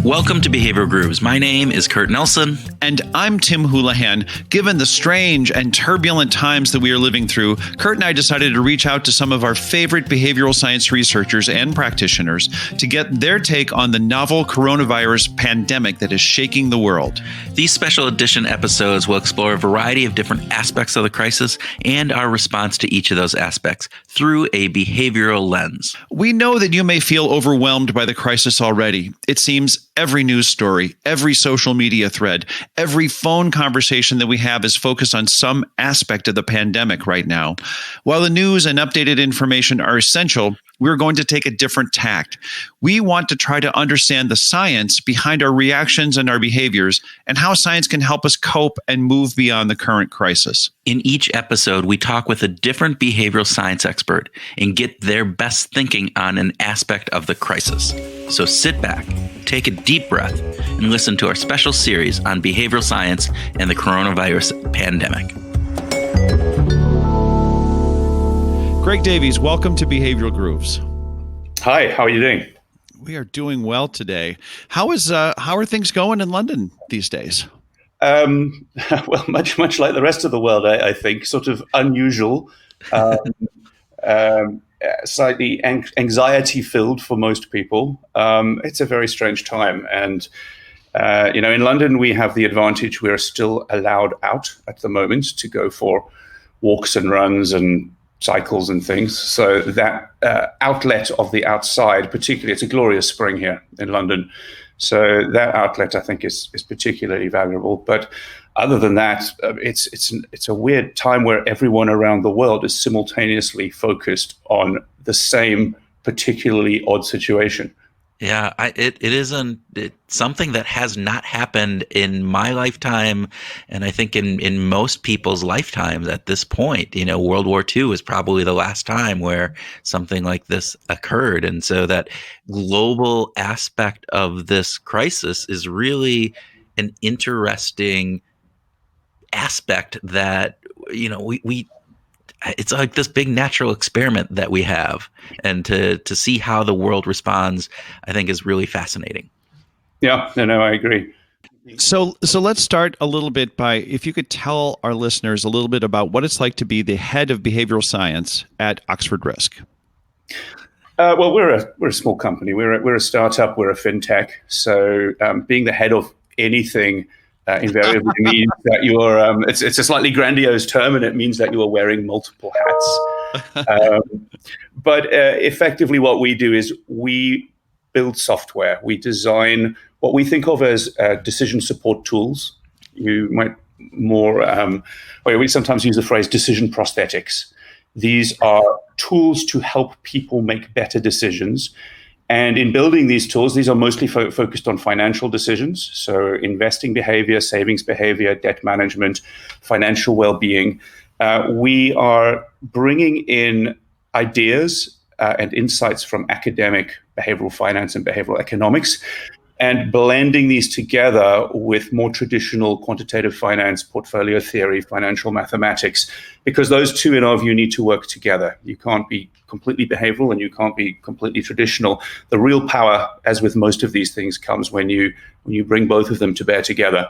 Welcome to Behavioral Grooves. My name is Kurt Nelson. And I'm Tim Houlihan. Given the strange and turbulent times that we are living through, Kurt and I decided to reach out to some of our favorite behavioral science researchers and practitioners to get their take on the novel coronavirus pandemic that is shaking the world. These special edition episodes will explore a variety of different aspects of the crisis and our response to each of those aspects through a behavioral lens. We know that you may feel overwhelmed by the crisis already. It seems every news story, every social media thread, every phone conversation that we have is focused on some aspect of the pandemic right now. While the news and updated information are essential, we're going to take a different tact. We want to try to understand the science behind our reactions and our behaviors and how science can help us cope and move beyond the current crisis. In each episode, we talk with a different behavioral science expert and get their best thinking on an aspect of the crisis. So sit back, take a deep breath, and listen to our special series on behavioral science and the coronavirus pandemic. Greg Davies, welcome to Behavioral Grooves. Hi, how are you doing? We are doing well today. How are things going in London these days? Well, much like the rest of the world, I think, sort of unusual, slightly anxiety-filled for most people. It's a very strange time, and in London we have the advantage we're still allowed out at the moment to go for walks and runs and cycles and things. So that outlet of the outside, particularly, it's a glorious spring here in London. So that outlet, I think, is particularly valuable. But other than that, it's a weird time where everyone around the world is simultaneously focused on the same particularly odd situation. Yeah, it's something that has not happened in my lifetime, and I think in most people's lifetimes at this point. World War II is probably the last time where something like this occurred, and so that global aspect of this crisis is really an interesting aspect that we it's like this big natural experiment that we have, and to see how the world responds, I think, is really fascinating. Yeah, no, I agree. So let's start a little bit by, if you could tell our listeners a little bit about what it's like to be the head of behavioral science at Oxford Risk. Well, we're a small company. We're a startup. We're a fintech. So being the head of anything invariably means that you're, it's a slightly grandiose term, and it means that you are wearing multiple hats. But effectively what we do is we build software. We design what we think of as decision support tools. You might we sometimes use the phrase decision prosthetics. These are tools to help people make better decisions. And in building these tools, these are mostly focused on financial decisions. So investing behavior, savings behavior, debt management, financial well-being. We are bringing in ideas and insights from academic behavioral finance and behavioral economics, and blending these together with more traditional quantitative finance, portfolio theory, financial mathematics, because those two, in our view, need to work together. You can't be completely behavioral and you can't be completely traditional. The real power, as with most of these things, comes when you bring both of them to bear together.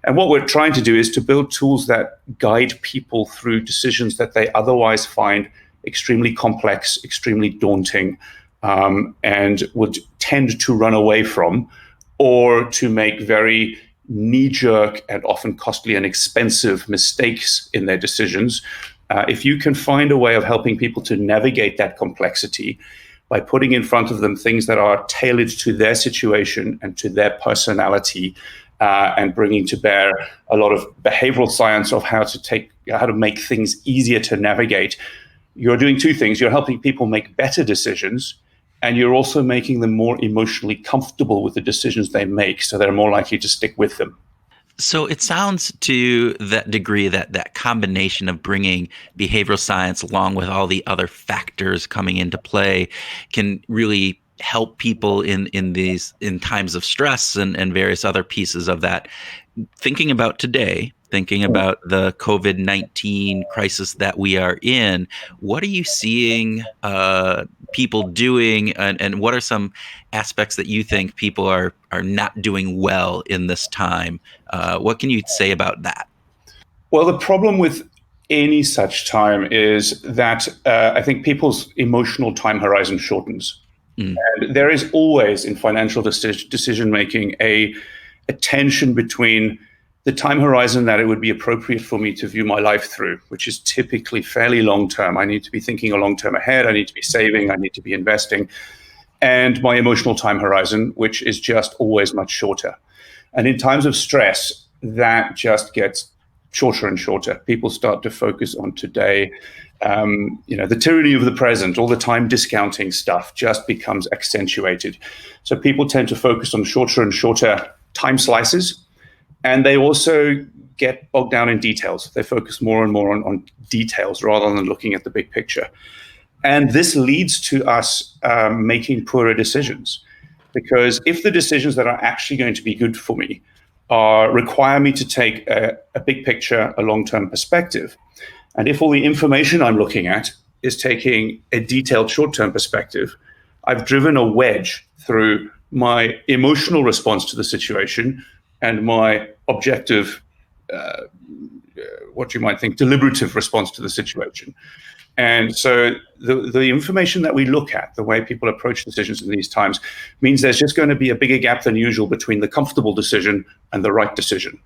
And what we're trying to do is to build tools that guide people through decisions that they otherwise find extremely complex, extremely daunting, and would tend to run away from, or to make very knee-jerk and often costly and expensive mistakes in their decisions. If you can find a way of helping people to navigate that complexity by putting in front of them things that are tailored to their situation and to their personality, and bringing to bear a lot of behavioral science of how to make things easier to navigate, you're doing two things. You're helping people make better decisions, and you're also making them more emotionally comfortable with the decisions they make, so they're more likely to stick with them. So it sounds to that degree that combination of bringing behavioral science along with all the other factors coming into play can really help people in times of stress and various other pieces of that. Thinking about today, thinking about the COVID-19 crisis that we are in, what are you seeing people doing, and what are some aspects that you think people are not doing well in this time? What can you say about that? Well, the problem with any such time is that I think people's emotional time horizon shortens. Mm. And there is always in financial decision making a tension between the time horizon that it would be appropriate for me to view my life through, which is typically fairly long term. I need to be thinking a long term ahead. I need to be saving. I need to be investing. And my emotional time horizon, which is just always much shorter. And in times of stress, that just gets shorter and shorter. People start to focus on today. The tyranny of the present, all the time discounting stuff just becomes accentuated. So people tend to focus on shorter and shorter time slices. And they also get bogged down in details. They focus more and more on details rather than looking at the big picture. And this leads to us making poorer decisions. Because if the decisions that are actually going to be good for me require me to take a big picture, a long-term perspective, and if all the information I'm looking at is taking a detailed short-term perspective, I've driven a wedge through my emotional response to the situation and my objective, what you might think, deliberative response to the situation. And so the information that we look at, the way people approach decisions in these times, means there's just going to be a bigger gap than usual between the comfortable decision and the right decision.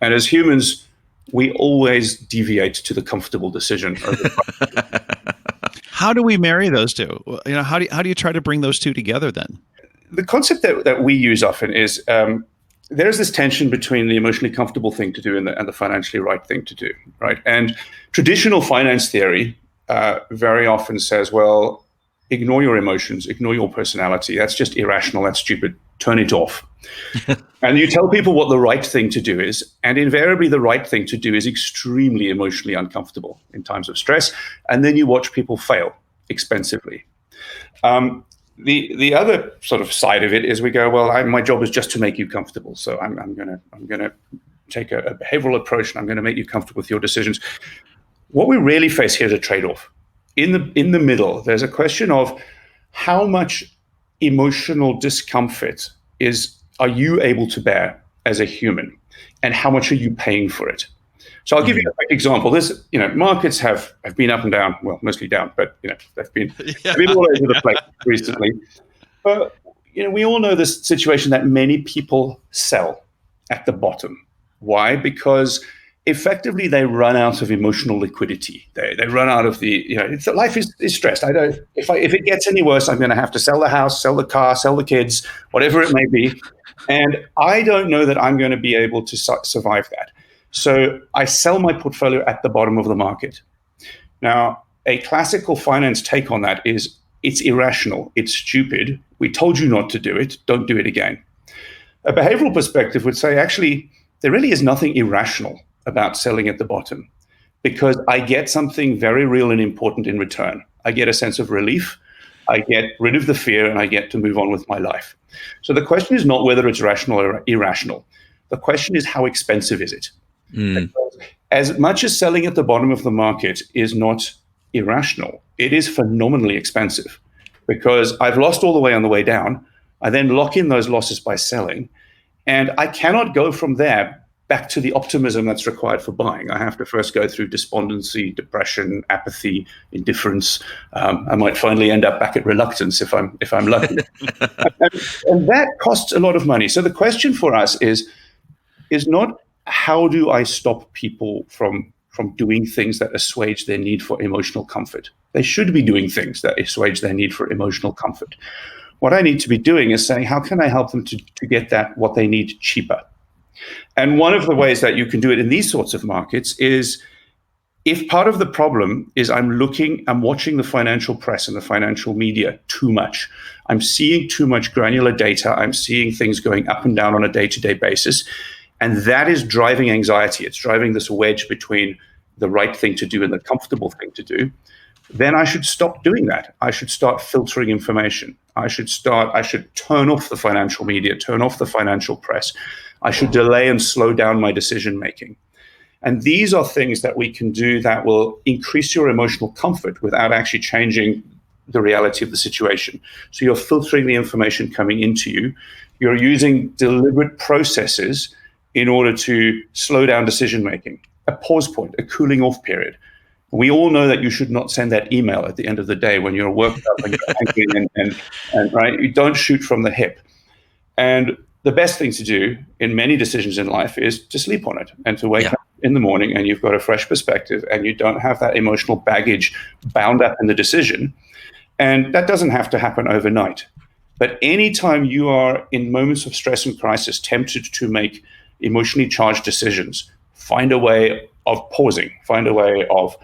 And as humans, we always deviate to the comfortable decision over the right. How do we marry those two? How do you try to bring those two together then? The concept that we use often is there's this tension between the emotionally comfortable thing to do and the financially right thing to do, right? And traditional finance theory very often says, well, ignore your emotions, ignore your personality. That's just irrational. That's stupid. Turn it off. And you tell people what the right thing to do is, and invariably the right thing to do is extremely emotionally uncomfortable in times of stress. And then you watch people fail expensively. The other sort of side of it is we go, well, my job is just to make you comfortable. So I'm gonna take a behavioral approach, and I'm gonna make you comfortable with your decisions. What we really face here is a trade-off. In the middle, there's a question of how much emotional discomfort are you able to bear as a human, and how much are you paying for it? So I'll give you a quick example. Markets have been up and down, well, mostly down, but they've been all over the place recently. But we all know this situation that many people sell at the bottom. Why? Because effectively they run out of emotional liquidity. They run out of life is stressed. If it gets any worse, I'm going to have to sell the house, sell the car, sell the kids, whatever it may be. And I don't know that I'm going to be able to survive that. So I sell my portfolio at the bottom of the market. Now, a classical finance take on that is it's irrational, it's stupid. We told you not to do it. Don't do it again. A behavioral perspective would say, actually, there really is nothing irrational about selling at the bottom, because I get something very real and important in return. I get a sense of relief. I get rid of the fear, and I get to move on with my life. So the question is not whether it's rational or irrational. The question is, how expensive is it? Mm. As much as selling at the bottom of the market is not irrational, it is phenomenally expensive, because I've lost all the way on the way down. I then lock in those losses by selling, and I cannot go from there back to the optimism that's required for buying. I have to first go through despondency, depression, apathy, indifference. I might finally end up back at reluctance if I'm lucky. and that costs a lot of money. So the question for us is not how do I stop people from doing things that assuage their need for emotional comfort. They should be doing things that assuage their need for emotional comfort. What I need to be doing is saying, how can I help them to get what they need cheaper? And one of the ways that you can do it in these sorts of markets is, if part of the problem is I'm watching the financial press and the financial media too much, I'm seeing too much granular data, I'm seeing things going up and down on a day-to-day basis, and that is driving anxiety. It's driving this wedge between the right thing to do and the comfortable thing to do. Then I should stop doing that. I should start filtering information. I should turn off the financial media, turn off the financial press. I should delay and slow down my decision making. And these are things that we can do that will increase your emotional comfort without actually changing the reality of the situation. So you're filtering the information coming into you. You're using deliberate processes in order to slow down decision making, a pause point, a cooling off period. We all know that you should not send that email at the end of the day when you're worked up and you're angry and right. You don't shoot from the hip. And the best thing to do in many decisions in life is to sleep on it and to wake up in the morning and you've got a fresh perspective and you don't have that emotional baggage bound up in the decision. And that doesn't have to happen overnight. But anytime you are in moments of stress and crisis, tempted to make emotionally charged decisions, find a way of pausing, find a way of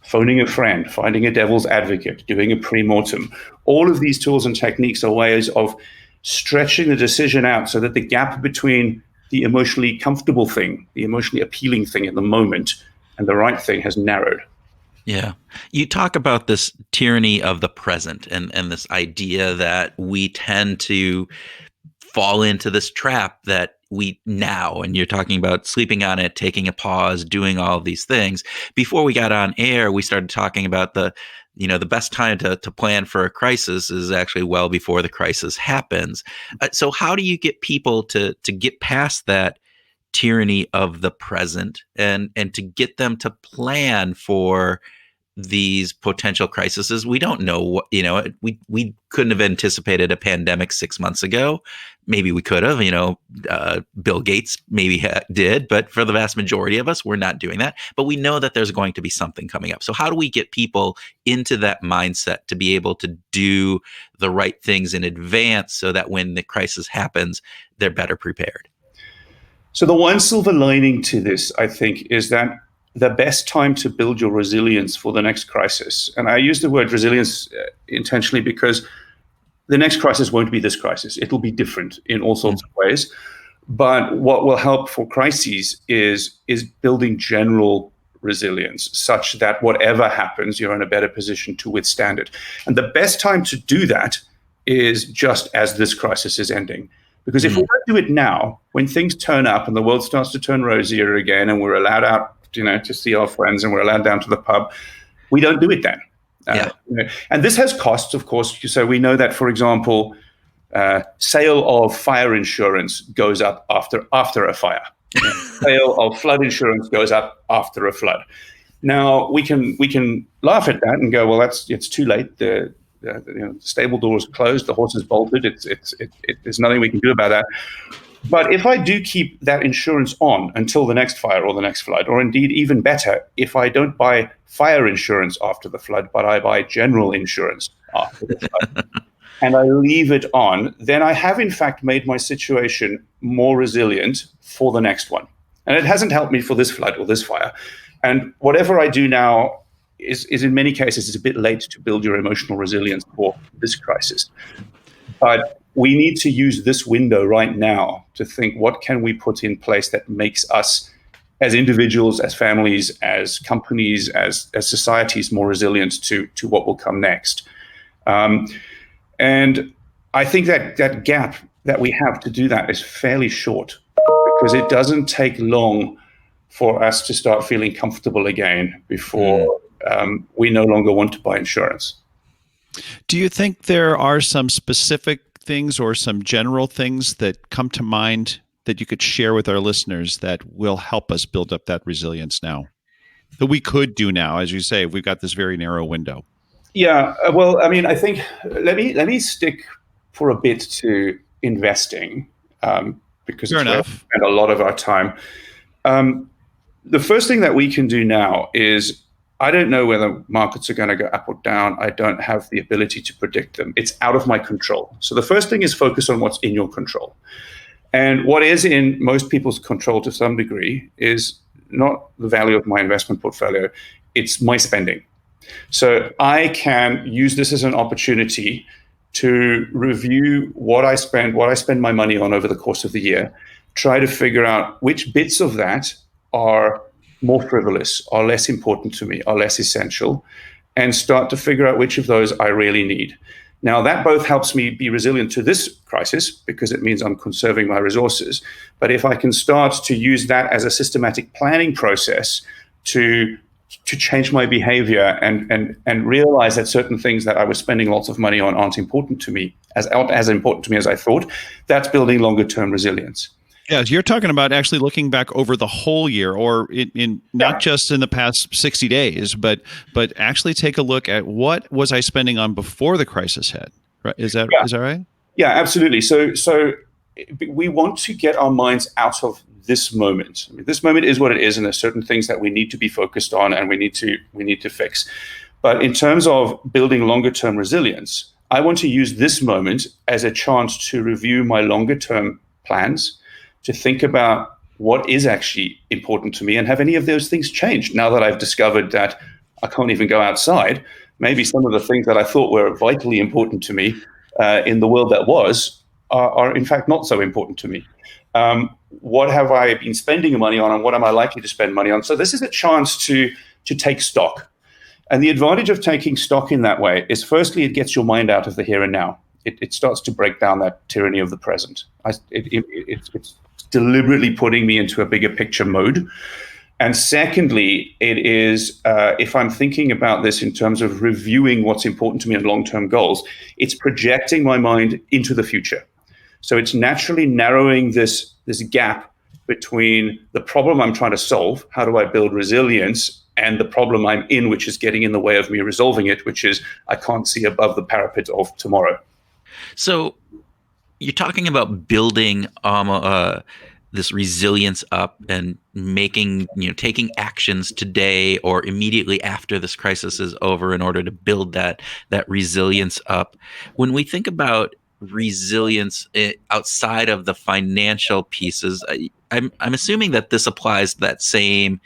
phoning a friend, finding a devil's advocate, doing a pre-mortem. All of these tools and techniques are ways of stretching the decision out so that the gap between the emotionally comfortable thing, the emotionally appealing thing in the moment, and the right thing has narrowed. Yeah. You talk about this tyranny of the present and this idea that we tend to fall into this trap that we now, and you're talking about sleeping on it, taking a pause, doing all of these things. Before we got on air, we started talking about the best time to plan for a crisis is actually well before the crisis happens. So how do you get people to get past that tyranny of the present and to get them to plan for these potential crises? We don't know what, we couldn't have anticipated a pandemic 6 months ago. Maybe we could have, Bill Gates maybe did, but for the vast majority of us, we're not doing that. But we know that there's going to be something coming up. So how do we get people into that mindset to be able to do the right things in advance so that when the crisis happens, they're better prepared? So the one silver lining to this, I think, is that the best time to build your resilience for the next crisis, and I use the word resilience intentionally because the next crisis won't be this crisis. It'll be different in all sorts of ways. But what will help for crises is building general resilience such that whatever happens, you're in a better position to withstand it. And the best time to do that is just as this crisis is ending. Because if we don't do it now, when things turn up and the world starts to turn rosier again and we're allowed out to see our friends and we're allowed down to the pub, we don't do it then. And this has costs, of course. So we know that, for example, sale of fire insurance goes up after a fire. Sale of flood insurance goes up after a flood. Now we can laugh at that and go, well, it's too late. The stable door is closed. The horse is bolted. There's nothing we can do about that. But if I do keep that insurance on until the next fire or the next flood, or indeed even better, if I don't buy fire insurance after the flood, but I buy general insurance after the flood, and I leave it on, then I have in fact made my situation more resilient for the next one. And it hasn't helped me for this flood or this fire. And whatever I do now is in many cases, it's a bit late to build your emotional resilience for this crisis. But we need to use this window right now to think, what can we put in place that makes us as individuals, as families, as companies, as societies more resilient to what will come next. And I think that gap that we have to do that is fairly short, because it doesn't take long for us to start feeling comfortable again before we no longer want to buy insurance. Do you think there are some specific things or some general things that come to mind that you could share with our listeners that will help us build up that resilience now, that we could do now? As you say, we've got this very narrow window. Yeah, well, I mean, I think let me stick for a bit to investing, because Fair it's where we enough. spend a lot of our time. The first thing that we can do now is, I don't know whether markets are going to go up or down. I don't have the ability to predict them. It's out of my control. So the first thing is focus on what's in your control. And what is in most people's control to some degree is not the value of my investment portfolio, it's my spending. So I can use this as an opportunity to review what I spend my money on over the course of the year, try to figure out which bits of that are more frivolous, are less important to me, are less essential, and start to figure out which of those I really need. Now, that both helps me be resilient to this crisis because it means I'm conserving my resources. But if I can start to use that as a systematic planning process to to change my behavior and realize that certain things that I was spending lots of money on aren't important to me, as important to me as I thought. That's building longer term resilience. Yeah, you're talking about actually looking back over the whole year, or in not just in the past 60 days, but actually take a look at what was I spending on before the crisis hit. Right? Is that right? Yeah, absolutely. So we want to get our minds out of this moment. I mean, this moment is what it is, and there's certain things that we need to be focused on and we need to fix. But in terms of building longer term resilience, I want to use this moment as a chance to review my longer term plans, to think about what is actually important to me, and have any of those things changed now that I've discovered that I can't even go outside. Maybe some of the things that I thought were vitally important to me in the world that was are in fact not so important to me. What have I been spending money on, and what am I likely to spend money on? So this is a chance to take stock. And the advantage of taking stock in that way is, firstly, it gets your mind out of the here and now. It starts to break down that tyranny of the present. It's deliberately putting me into a bigger picture mode. And secondly, it is, if I'm thinking about this in terms of reviewing what's important to me and long-term goals, it's projecting my mind into the future. So it's naturally narrowing this gap between the problem I'm trying to solve, how do I build resilience, and the problem I'm in, which is getting in the way of me resolving it, which is I can't see above the parapet of tomorrow. So you're talking about building this resilience up and taking actions today or immediately after this crisis is over in order to build that resilience up. When we think about resilience outside of the financial pieces, I'm assuming that this applies to that same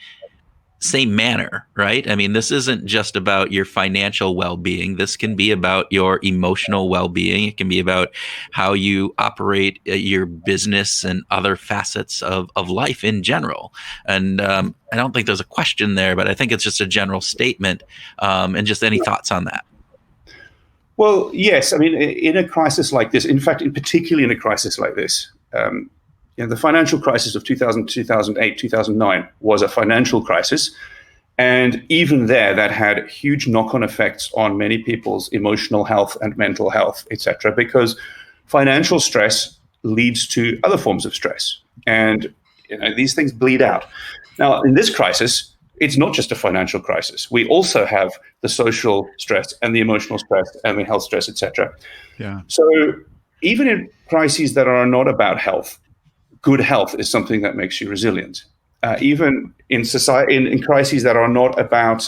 manner, right? I mean, this isn't just about your financial well-being. This can be about your emotional well-being. It can be about how you operate your business and other facets of life in general. And I don't think there's a question there, but I think it's just a general statement. And just any thoughts on that? Well, yes. I mean, in a crisis like this, in fact, particularly in a crisis like this, the financial crisis of 2000, 2008, 2009 was a financial crisis. And even there, that had huge knock-on effects on many people's emotional health and mental health, et cetera, because financial stress leads to other forms of stress. And these things bleed out. Now, in this crisis, it's not just a financial crisis. We also have the social stress and the emotional stress and the health stress, et cetera. Yeah. So even in crises that are not about health, good health is something that makes you resilient. Even in society, in crises that are not about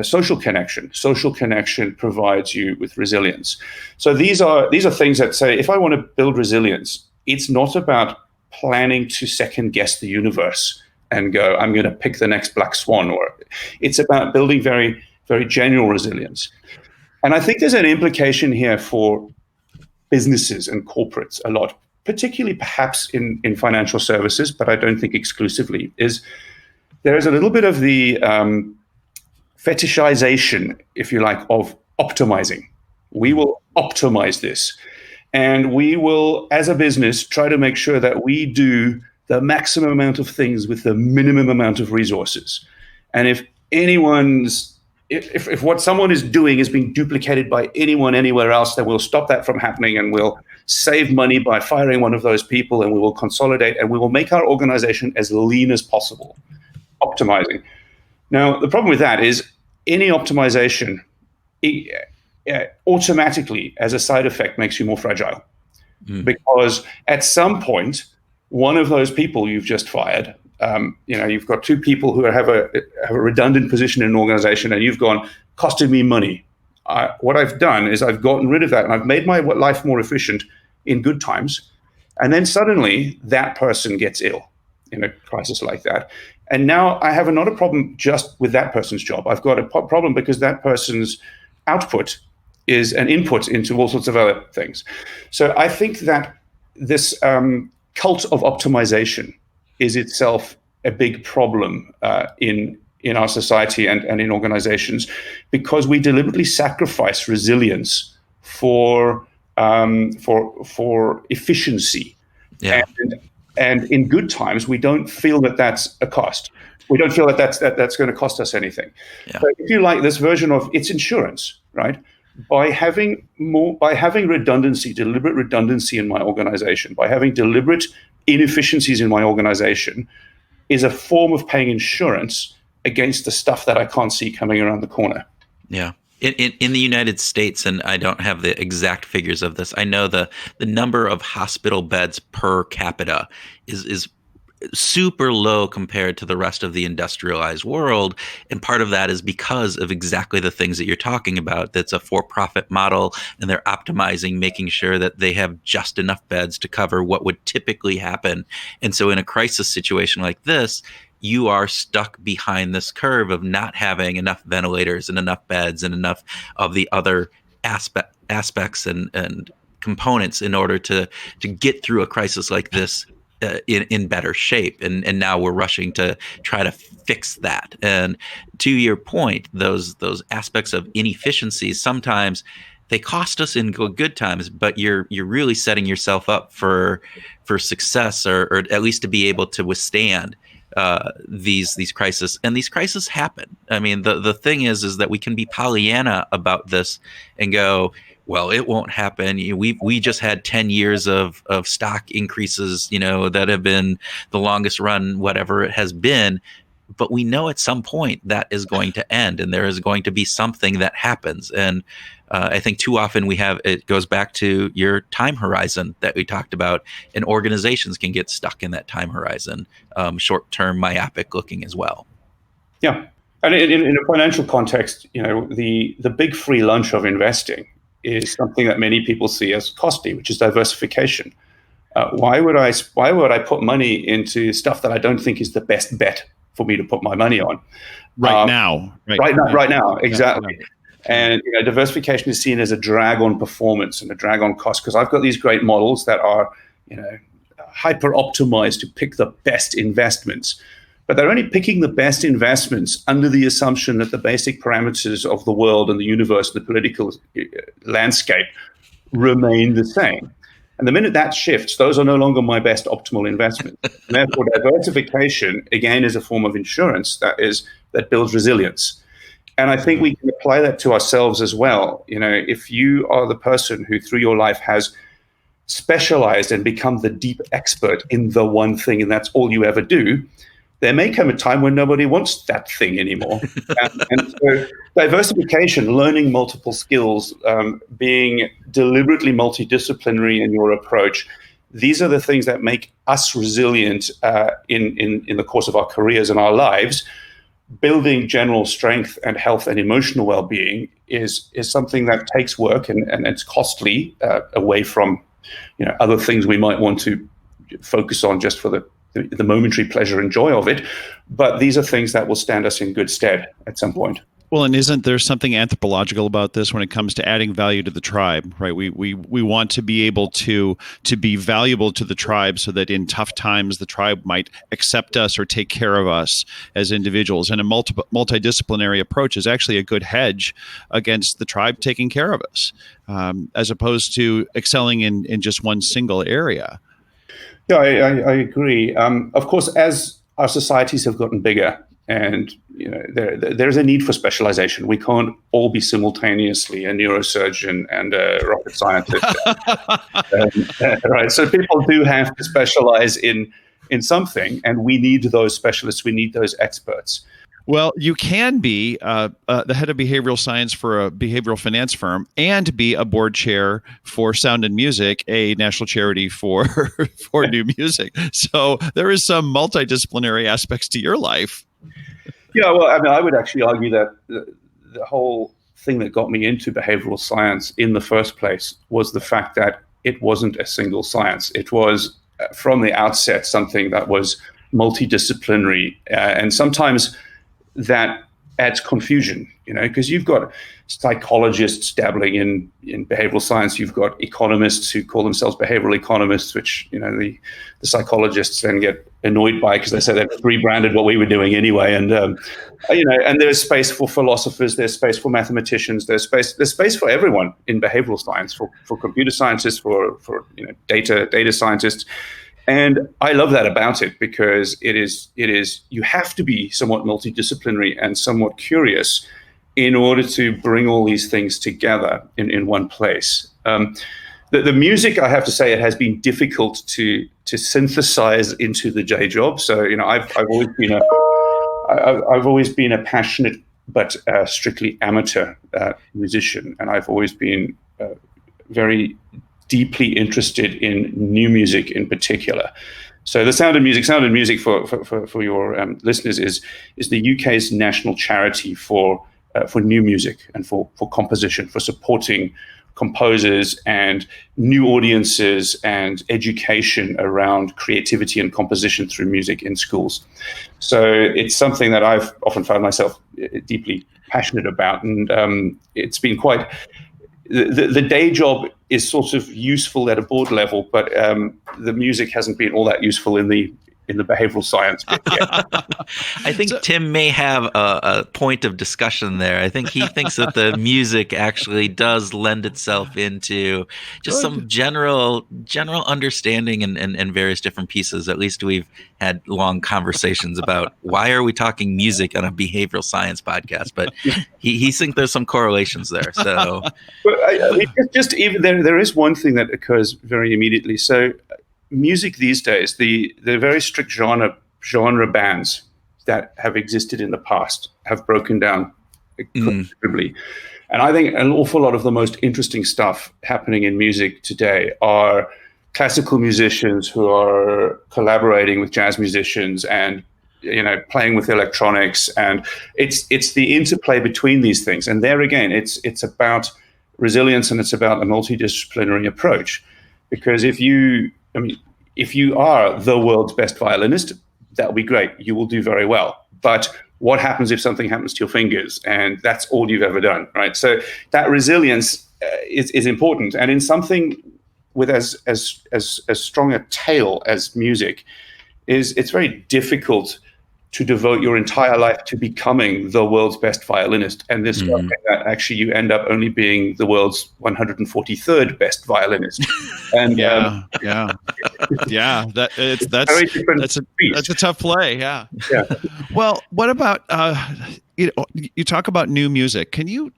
social connection provides you with resilience. So these are things that say, if I want to build resilience, it's not about planning to second guess the universe and go, I'm going to pick the next black swan, or it's about building very, very genuine resilience. And I think there's an implication here for businesses and corporates a lot, particularly perhaps in financial services, but I don't think exclusively, is there is a little bit of the fetishization, if you like, of optimizing. We will optimize this. And we will, as a business, try to make sure that we do the maximum amount of things with the minimum amount of resources. And if what someone is doing is being duplicated by anyone anywhere else, then we'll stop that from happening, and we'll save money by firing one of those people, and we will consolidate, and we will make our organization as lean as possible, optimizing. Now, the problem with that is any optimization automatically, as a side effect, makes you more fragile. Because at some point, one of those people you've just fired, you've got two people who have a redundant position in an organization, and you've gone, costed me money. What I've done is I've gotten rid of that, and I've made my life more efficient in good times. And then suddenly that person gets ill in a crisis like that. And now I have not a problem just with that person's job. I've got a problem because that person's output is an input into all sorts of other things. So I think that this cult of optimization is itself a big problem in our society and in organizations, because we deliberately sacrifice resilience for efficiency. Yeah. And in good times, we don't feel that that's a cost. We don't feel that that's going to cost us anything. Yeah. So if you like, this version of it's insurance, right? By having redundancy, deliberate redundancy in my organization, by having deliberate inefficiencies in my organization, is a form of paying insurance against the stuff that I can't see coming around the corner. Yeah. In the United States, and I don't have the exact figures of this, I know the number of hospital beds per capita is super low compared to the rest of the industrialized world. And part of that is because of exactly the things that you're talking about. That's a for-profit model, and they're optimizing, making sure that they have just enough beds to cover what would typically happen. And so in a crisis situation like this, you are stuck behind this curve of not having enough ventilators and enough beds and enough of the other aspects and components in order to get through a crisis like this in better shape. And now we're rushing to try to fix that. And to your point, those aspects of inefficiencies, sometimes they cost us in good times, but you're really setting yourself up for success, or at least to be able to withstand these crises. And these crises happen. I mean, the thing is that we can be Pollyanna about this and go, well, it won't happen. We just had 10 years of stock increases, that have been the longest run, whatever it has been. But we know at some point that is going to end, and there is going to be something that happens. And I think too often it goes back to your time horizon that we talked about, and organizations can get stuck in that time horizon, short-term, myopic looking as well. Yeah. And in a financial context, the big free lunch of investing is something that many people see as costly, which is diversification. Why would I put money into stuff that I don't think is the best bet for me to put my money on? Right now, exactly. Yeah. And diversification is seen as a drag on performance and a drag on cost, because I've got these great models that are hyper optimized to pick the best investments. But they're only picking the best investments under the assumption that the basic parameters of the world and the universe, the political landscape, remain the same. And the minute that shifts, those are no longer my best optimal investments. And therefore, diversification, again, is a form of insurance that builds resilience. And I think we can apply that to ourselves as well. If you are the person who through your life has specialized and become the deep expert in the one thing, and that's all you ever do, there may come a time when nobody wants that thing anymore. and so diversification, learning multiple skills, being deliberately multidisciplinary in your approach, these are the things that make us resilient in the course of our careers and our lives. Building general strength and health and emotional well-being is something that takes work and it's costly, away from other things we might want to focus on just for the momentary pleasure and joy of it. But these are things that will stand us in good stead at some point. Well, and isn't there something anthropological about this when it comes to adding value to the tribe, right? We want to be able to be valuable to the tribe so that in tough times the tribe might accept us or take care of us as individuals. And a multidisciplinary approach is actually a good hedge against the tribe taking care of us, as opposed to excelling in just one single area. Yeah, I agree. Of course, as our societies have gotten bigger, and there's a need for specialization. We can't all be simultaneously a neurosurgeon and a rocket scientist, right? So people do have to specialize in something, and we need those specialists. We need those experts. Well, you can be the head of behavioral science for a behavioral finance firm and be a board chair for Sound and Music, a national charity for new music. So there is some multidisciplinary aspects to your life. Yeah, well, I mean, I would actually argue that the whole thing that got me into behavioral science in the first place was the fact that it wasn't a single science. It was, from the outset, something that was multidisciplinary, and sometimes that adds confusion, because you've got psychologists dabbling in behavioral science. You've got economists who call themselves behavioral economists, which, the psychologists then get annoyed by because they say they've rebranded what we were doing anyway. And, and there's space for philosophers, there's space for mathematicians, there's space for everyone in behavioral science, for computer scientists, for data scientists. And I love that about it, because it is you have to be somewhat multidisciplinary and somewhat curious in order to bring all these things together in one place. The music, I have to say, it has been difficult to synthesize into the day job. So, I've always been a passionate but strictly amateur musician, and I've always been very deeply interested in new music in particular. So the Sound and Music for your listeners is the UK's national charity for new music and for composition, for supporting composers and new audiences and education around creativity and composition through music in schools. So it's something that I've often found myself deeply passionate about, and it's been quite. The day job is sort of useful at a board level, but the music hasn't been all that useful in the behavioral science bit yet. I think Tim may have a point of discussion there. I think he thinks that the music actually does lend itself into just some general understanding and various different pieces. At least we've had long conversations about why are we talking music on a behavioral science podcast, but he thinks there's some correlations there. So, just even there is one thing that occurs very immediately. So, music these days, the very strict genre bands that have existed in the past have broken down considerably. And I think an awful lot of the most interesting stuff happening in music today are classical musicians who are collaborating with jazz musicians and playing with electronics, and it's the interplay between these things. And there again, it's about resilience, and it's about a multidisciplinary approach. Because if you are the world's best violinist, that'll be great. You will do very well. But what happens if something happens to your fingers and that's all you've ever done, right? So that resilience is important. And in something with as strong a tail as music, it's very difficult to devote your entire life to becoming the world's best violinist. And this that actually you end up only being the world's 143rd best violinist. And that's a tough play. Yeah. Well, what about you talk about new music? Can you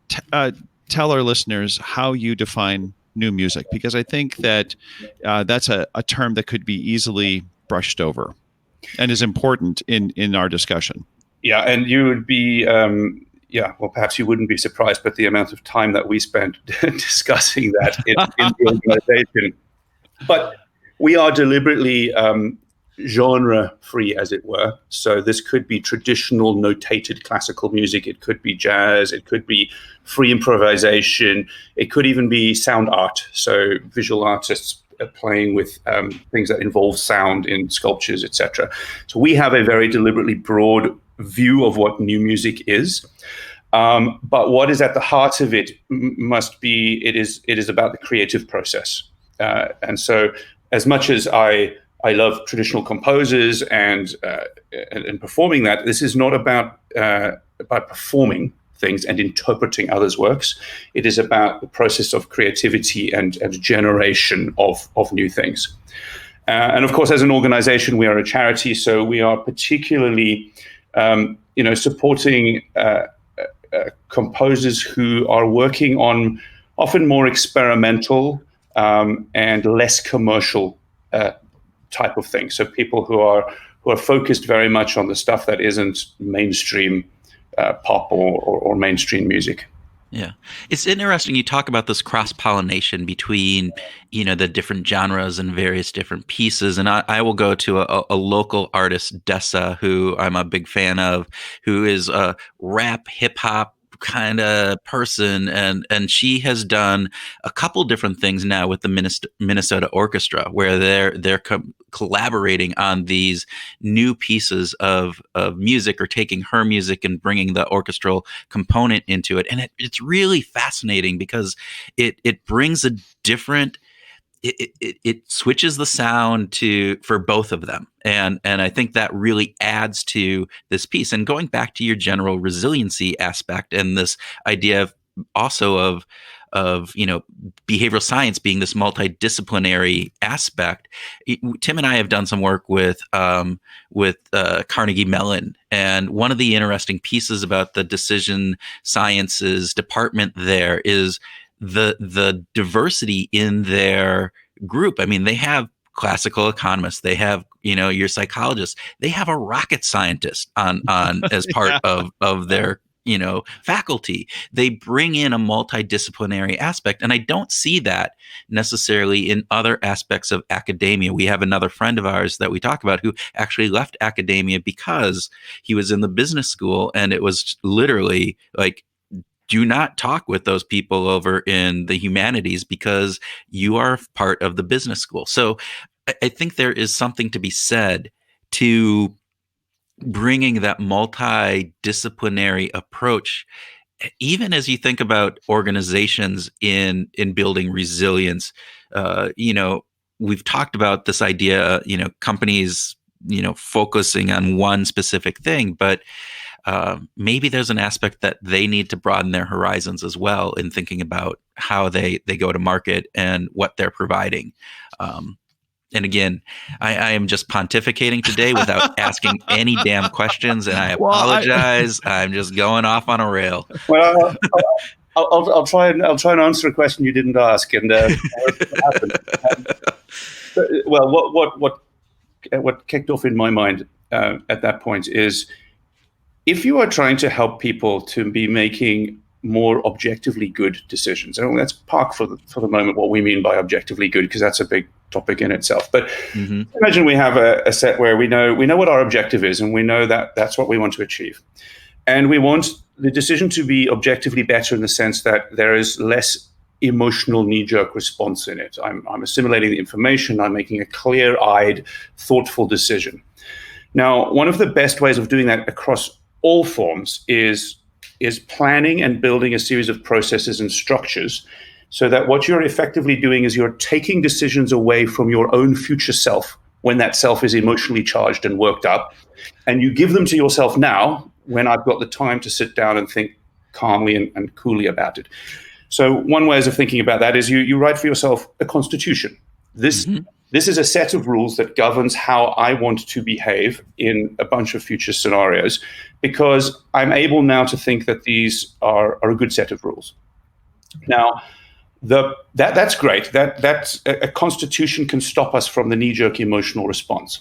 tell our listeners how you define new music? Because I think that that's a term that could be easily brushed over and is important in our discussion. Yeah, and you would be, well, perhaps you wouldn't be surprised, but the amount of time that we spent discussing that in the organization. But we are deliberately genre-free, as it were. So this could be traditional notated classical music. It could be jazz. It could be free improvisation. It could even be sound art. So visual artists playing with things that involve sound in sculptures, etc. So we have a very deliberately broad view of what new music is. But what is at the heart of it must be, it is about the creative process. And so as much as I love traditional composers and performing that, this is not about performing things and interpreting others' works. It is about the process of creativity and generation of new things. And of course, as an organization, we are a charity, so we are particularly supporting composers who are working on often more experimental and less commercial type of things. So people who are focused very much on the stuff that isn't mainstream pop or mainstream music. Yeah. It's interesting you talk about this cross-pollination between, the different genres and various different pieces. And I will go to a local artist, Dessa, who I'm a big fan of, who is a rap, hip-hop kind of person, and she has done a couple different things now with the Minnesota Orchestra, where they're collaborating on these new pieces of music, or taking her music and bringing the orchestral component into it. And it's really fascinating because it brings a different. It switches the sound for both of them. And I think that really adds to this piece. And going back to your general resiliency aspect and this idea of also behavioral science being this multidisciplinary aspect. Tim and I have done some work with Carnegie Mellon, and one of the interesting pieces about the decision sciences department there is the diversity in their group. I mean, they have classical economists, they have your psychologists, they have a rocket scientist on as part of their faculty. They bring in a multidisciplinary aspect, and I don't see that necessarily in other aspects of academia. We have another friend of ours that we talk about who actually left academia because he was in the business school, and it was literally like, do not talk with those people over in the humanities because you are part of the business school. So I think there is something to be said to bringing that multidisciplinary approach, even as you think about organizations in building resilience. We've talked about this idea, companies, focusing on one specific thing, but maybe there's an aspect that they need to broaden their horizons as well in thinking about how they go to market and what they're providing. And again, I am just pontificating today without asking any damn questions, and I apologize. I'm just going off on a rail. Well, I'll try and answer a question you didn't ask, and what kicked off in my mind at that point is, if you are trying to help people to be making more objectively good decisions, and let's park for the moment what we mean by objectively good, because that's a big topic in itself. But imagine we have a set where we know what our objective is, and we know that that's what we want to achieve, and we want the decision to be objectively better in the sense that there is less emotional knee-jerk response in it. I'm assimilating the information. I'm making a clear-eyed, thoughtful decision. Now, one of the best ways of doing that across all forms is planning and building a series of processes and structures, so that what you're effectively doing is you're taking decisions away from your own future self when that self is emotionally charged and worked up, and you give them to yourself now when I've got the time to sit down and think calmly and coolly about it. So one way of thinking about that is you write for yourself a constitution. This is a set of rules that governs how I want to behave in a bunch of future scenarios, because I'm able now to think that these are a good set of rules. Now, that's great. That's a constitution can stop us from the knee-jerk emotional response.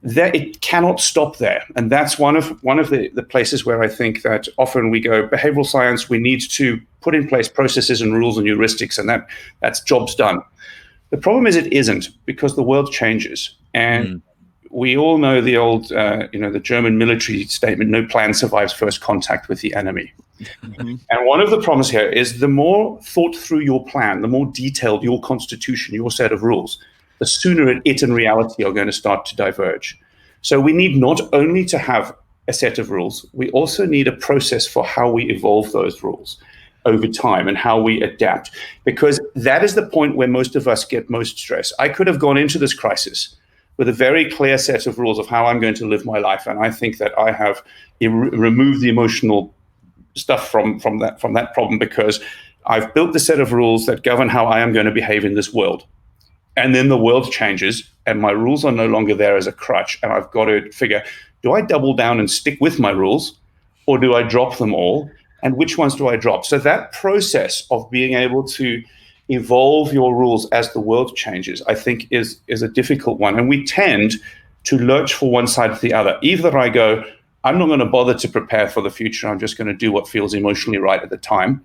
That it cannot stop there, and that's one of the places where I think that often we go, behavioral science, we need to put in place processes and rules and heuristics, and that's job's done. The problem is it isn't, because the world changes, and we all know the old, the German military statement: "No plan survives first contact with the enemy." And one of the problems here is the more thought through your plan, the more detailed your constitution, your set of rules, the sooner it and reality are going to start to diverge. So we need not only to have a set of rules, we also need a process for how we evolve those rules over time and how we adapt, because that is the point where most of us get most stress. I could have gone into this crisis with a very clear set of rules of how I'm going to live my life, and I think that I have removed the emotional stuff from that problem, because I've built the set of rules that govern how I am going to behave in this world. And then the world changes, and my rules are no longer there as a crutch, and I've got to figure, do I double down and stick with my rules, or do I drop them all? And which ones do I drop? So that process of being able to evolve your rules as the world changes, I think is a difficult one. And we tend to lurch for one side or the other. Either I go, I'm not going to bother to prepare for the future, I'm just going to do what feels emotionally right at the time.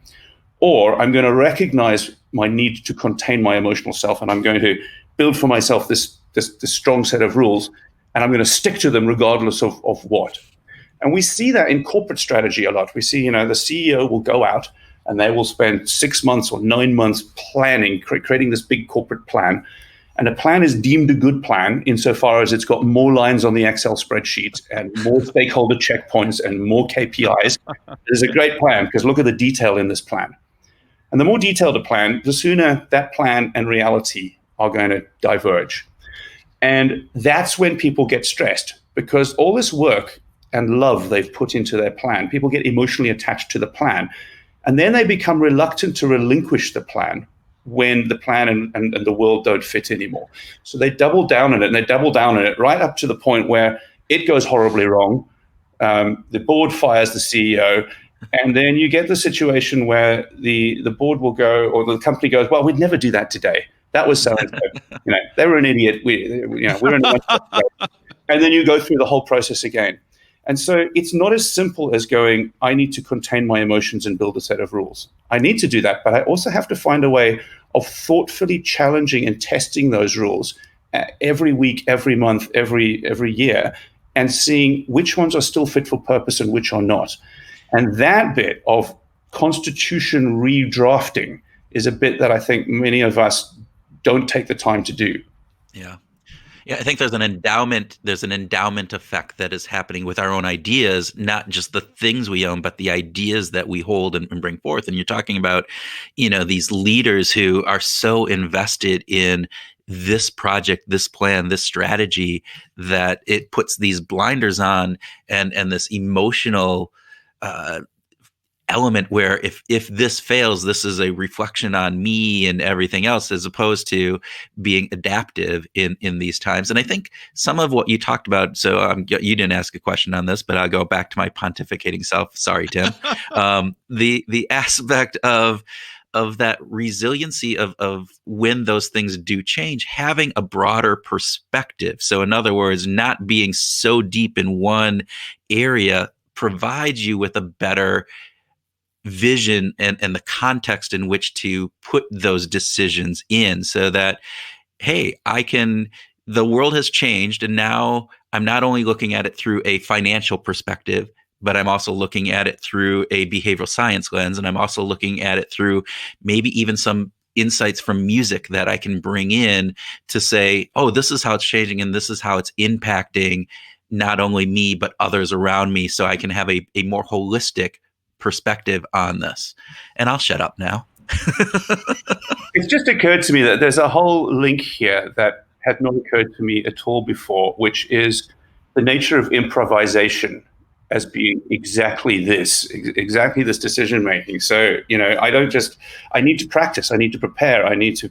Or I'm going to recognize my need to contain my emotional self, and I'm going to build for myself this strong set of rules, and I'm going to stick to them regardless of what. And we see that in corporate strategy a lot. We see, the CEO will go out and they will spend 6 months or 9 months planning, creating this big corporate plan. And the plan is deemed a good plan insofar as it's got more lines on the Excel spreadsheet and more stakeholder checkpoints and more KPIs. It's a great plan because look at the detail in this plan. And the more detailed a plan, the sooner that plan and reality are going to diverge. And that's when people get stressed, because all this work and love they've put into their plan, people get emotionally attached to the plan. And then they become reluctant to relinquish the plan when the plan and the world don't fit anymore. So they double down on it, and they double down on it right up to the point where it goes horribly wrong. The board fires the CEO, and then you get the situation where the board will go, or the company goes, well, we'd never do that today. That was so and so. They were an idiot. We're in and then you go through the whole process again. And so it's not as simple as going, I need to contain my emotions and build a set of rules. I need to do that, but I also have to find a way of thoughtfully challenging and testing those rules every week, every month, every year, and seeing which ones are still fit for purpose and which are not. And that bit of constitution redrafting is a bit that I think many of us don't take the time to do. Yeah. Yeah, I think there's an endowment effect that is happening with our own ideas, not just the things we own, but the ideas that we hold and bring forth. And you're talking about, these leaders who are so invested in this project, this plan, this strategy, that it puts these blinders on and this emotional element where if this fails, this is a reflection on me and everything else, as opposed to being adaptive in these times. And I think some of what you talked about, so you didn't ask a question on this, but I'll go back to my pontificating self. Sorry, Tim. The aspect of that resiliency of when those things do change, having a broader perspective. So in other words, not being so deep in one area provides you with a better vision and the context in which to put those decisions in, so that, hey, the world has changed, and now I'm not only looking at it through a financial perspective, but I'm also looking at it through a behavioral science lens, and I'm also looking at it through maybe even some insights from music that I can bring in to say, oh, this is how it's changing, and this is how it's impacting not only me, but others around me, so I can have a more holistic perspective on this. And I'll shut up now. It's just occurred to me that there's a whole link here that had not occurred to me at all before, which is the nature of improvisation as being exactly this decision making. So, I need to practice, I need to prepare, I need to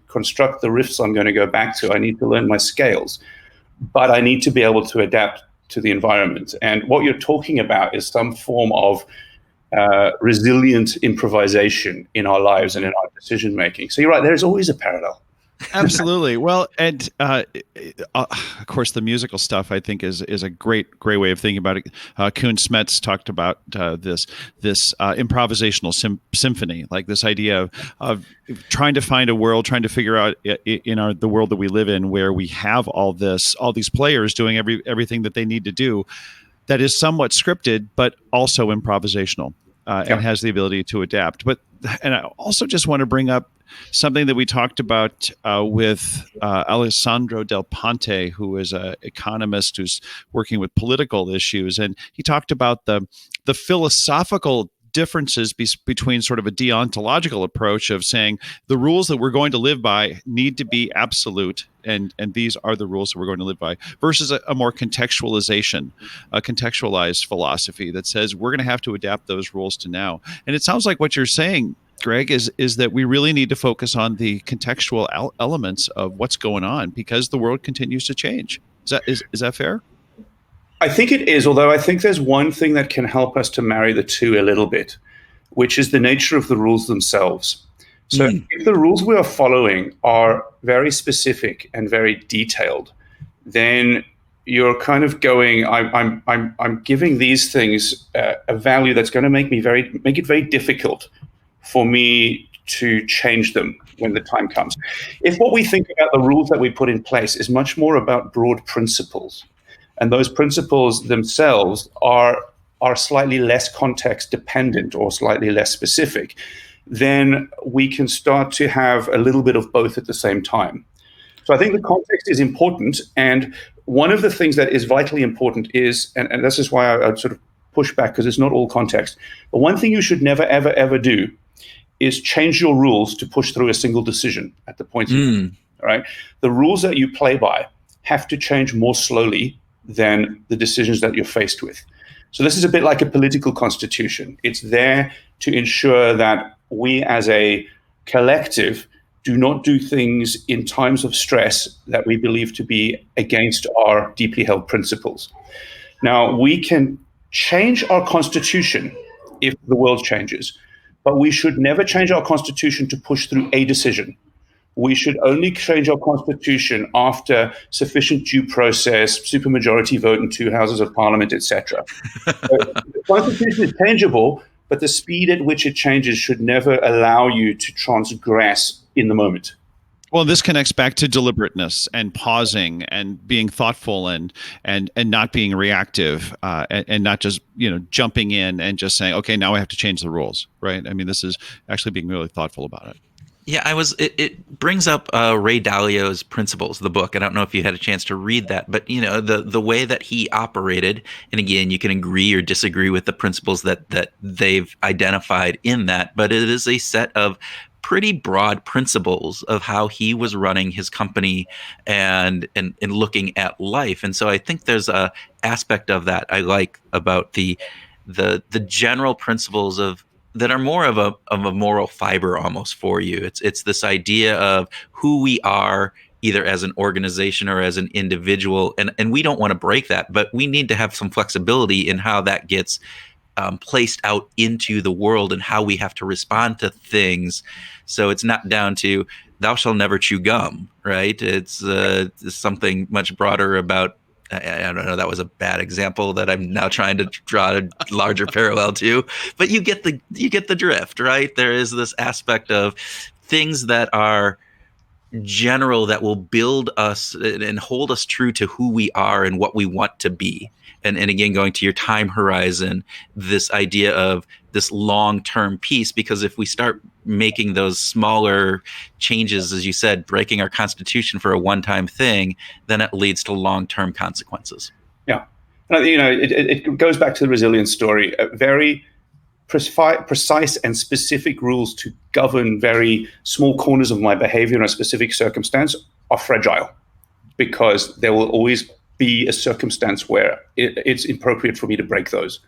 construct the riffs I'm going to go back to, I need to learn my scales, but I need to be able to adapt to the environment. And what you're talking about is some form of resilient improvisation in our lives and in our decision making. So you're right, there's always a parallel. Absolutely. Well, and of course, the musical stuff I think is a great way of thinking about it. Kuhn Smets talked about this improvisational symphony, like this idea of trying to find a world, trying to figure out in the world that we live in, where we have all these players doing everything that they need to do, that is somewhat scripted, but also improvisational, and has the ability to adapt. And I also just want to bring up something that we talked about with Alessandro Del Ponte, who is an economist who's working with political issues. And he talked about the philosophical differences between sort of a deontological approach of saying the rules that we're going to live by need to be absolute, and these are the rules that we're going to live by, versus a more contextualized philosophy that says we're going to have to adapt those rules to now. And it sounds like what you're saying, Greg, is that we really need to focus on the contextual elements of what's going on, because the world continues to change. Is that fair? I think it is, although I think there's one thing that can help us to marry the two a little bit, which is the nature of the rules themselves. So if the rules we are following are very specific and very detailed, then you're kind of going, I'm giving these things a value that's going to make it very difficult for me to change them when the time comes. If what we think about the rules that we put in place is much more about broad principles, and those principles themselves are slightly less context dependent or slightly less specific, then we can start to have a little bit of both at the same time. So I think the context is important. And one of the things that is vitally important is, and this is why I'd sort of push back, because it's not all context, but one thing you should never, ever, ever do is change your rules to push through a single decision at the point. All right. The rules that you play by have to change more slowly than the decisions that you're faced with. So this is a bit like a political constitution. It's there to ensure that we as a collective do not do things in times of stress that we believe to be against our deeply held principles. Now, we can change our constitution if the world changes, but we should never change our constitution to push through a decision. We should only change our constitution after sufficient due process, supermajority vote in 2 houses of parliament, etc. The constitution is changeable, but the speed at which it changes should never allow you to transgress in the moment. Well, this connects back to deliberateness and pausing and being thoughtful and not being reactive and not just jumping in and just saying, okay, now I have to change the rules, right? I mean, this is actually being really thoughtful about it. Yeah, it brings up Ray Dalio's Principles, the book. I don't know if you had a chance to read that, but the way that he operated, and again, you can agree or disagree with the principles that they've identified in that, but it is a set of pretty broad principles of how he was running his company and looking at life. And so I think there's a aspect of that I like about the general principles of that are more of a moral fiber almost for you. It's this idea of who we are either as an organization or as an individual. And we don't want to break that, but we need to have some flexibility in how that gets placed out into the world and how we have to respond to things. So it's not down to thou shalt never chew gum, right? It's something much broader about, I don't know, that was a bad example that I'm now trying to draw a larger parallel to, but you get the drift, right? There is this aspect of things that are general that will build us and hold us true to who we are and what we want to be. And again, going to your time horizon, this idea of this long-term piece, because if we start making those smaller changes, as you said, breaking our constitution for a one-time thing, then it leads to long-term consequences. Yeah. It goes back to the resilience story. Very precise and specific rules to govern very small corners of my behavior in a specific circumstance are fragile, because there will always be a circumstance where it's appropriate for me to break those.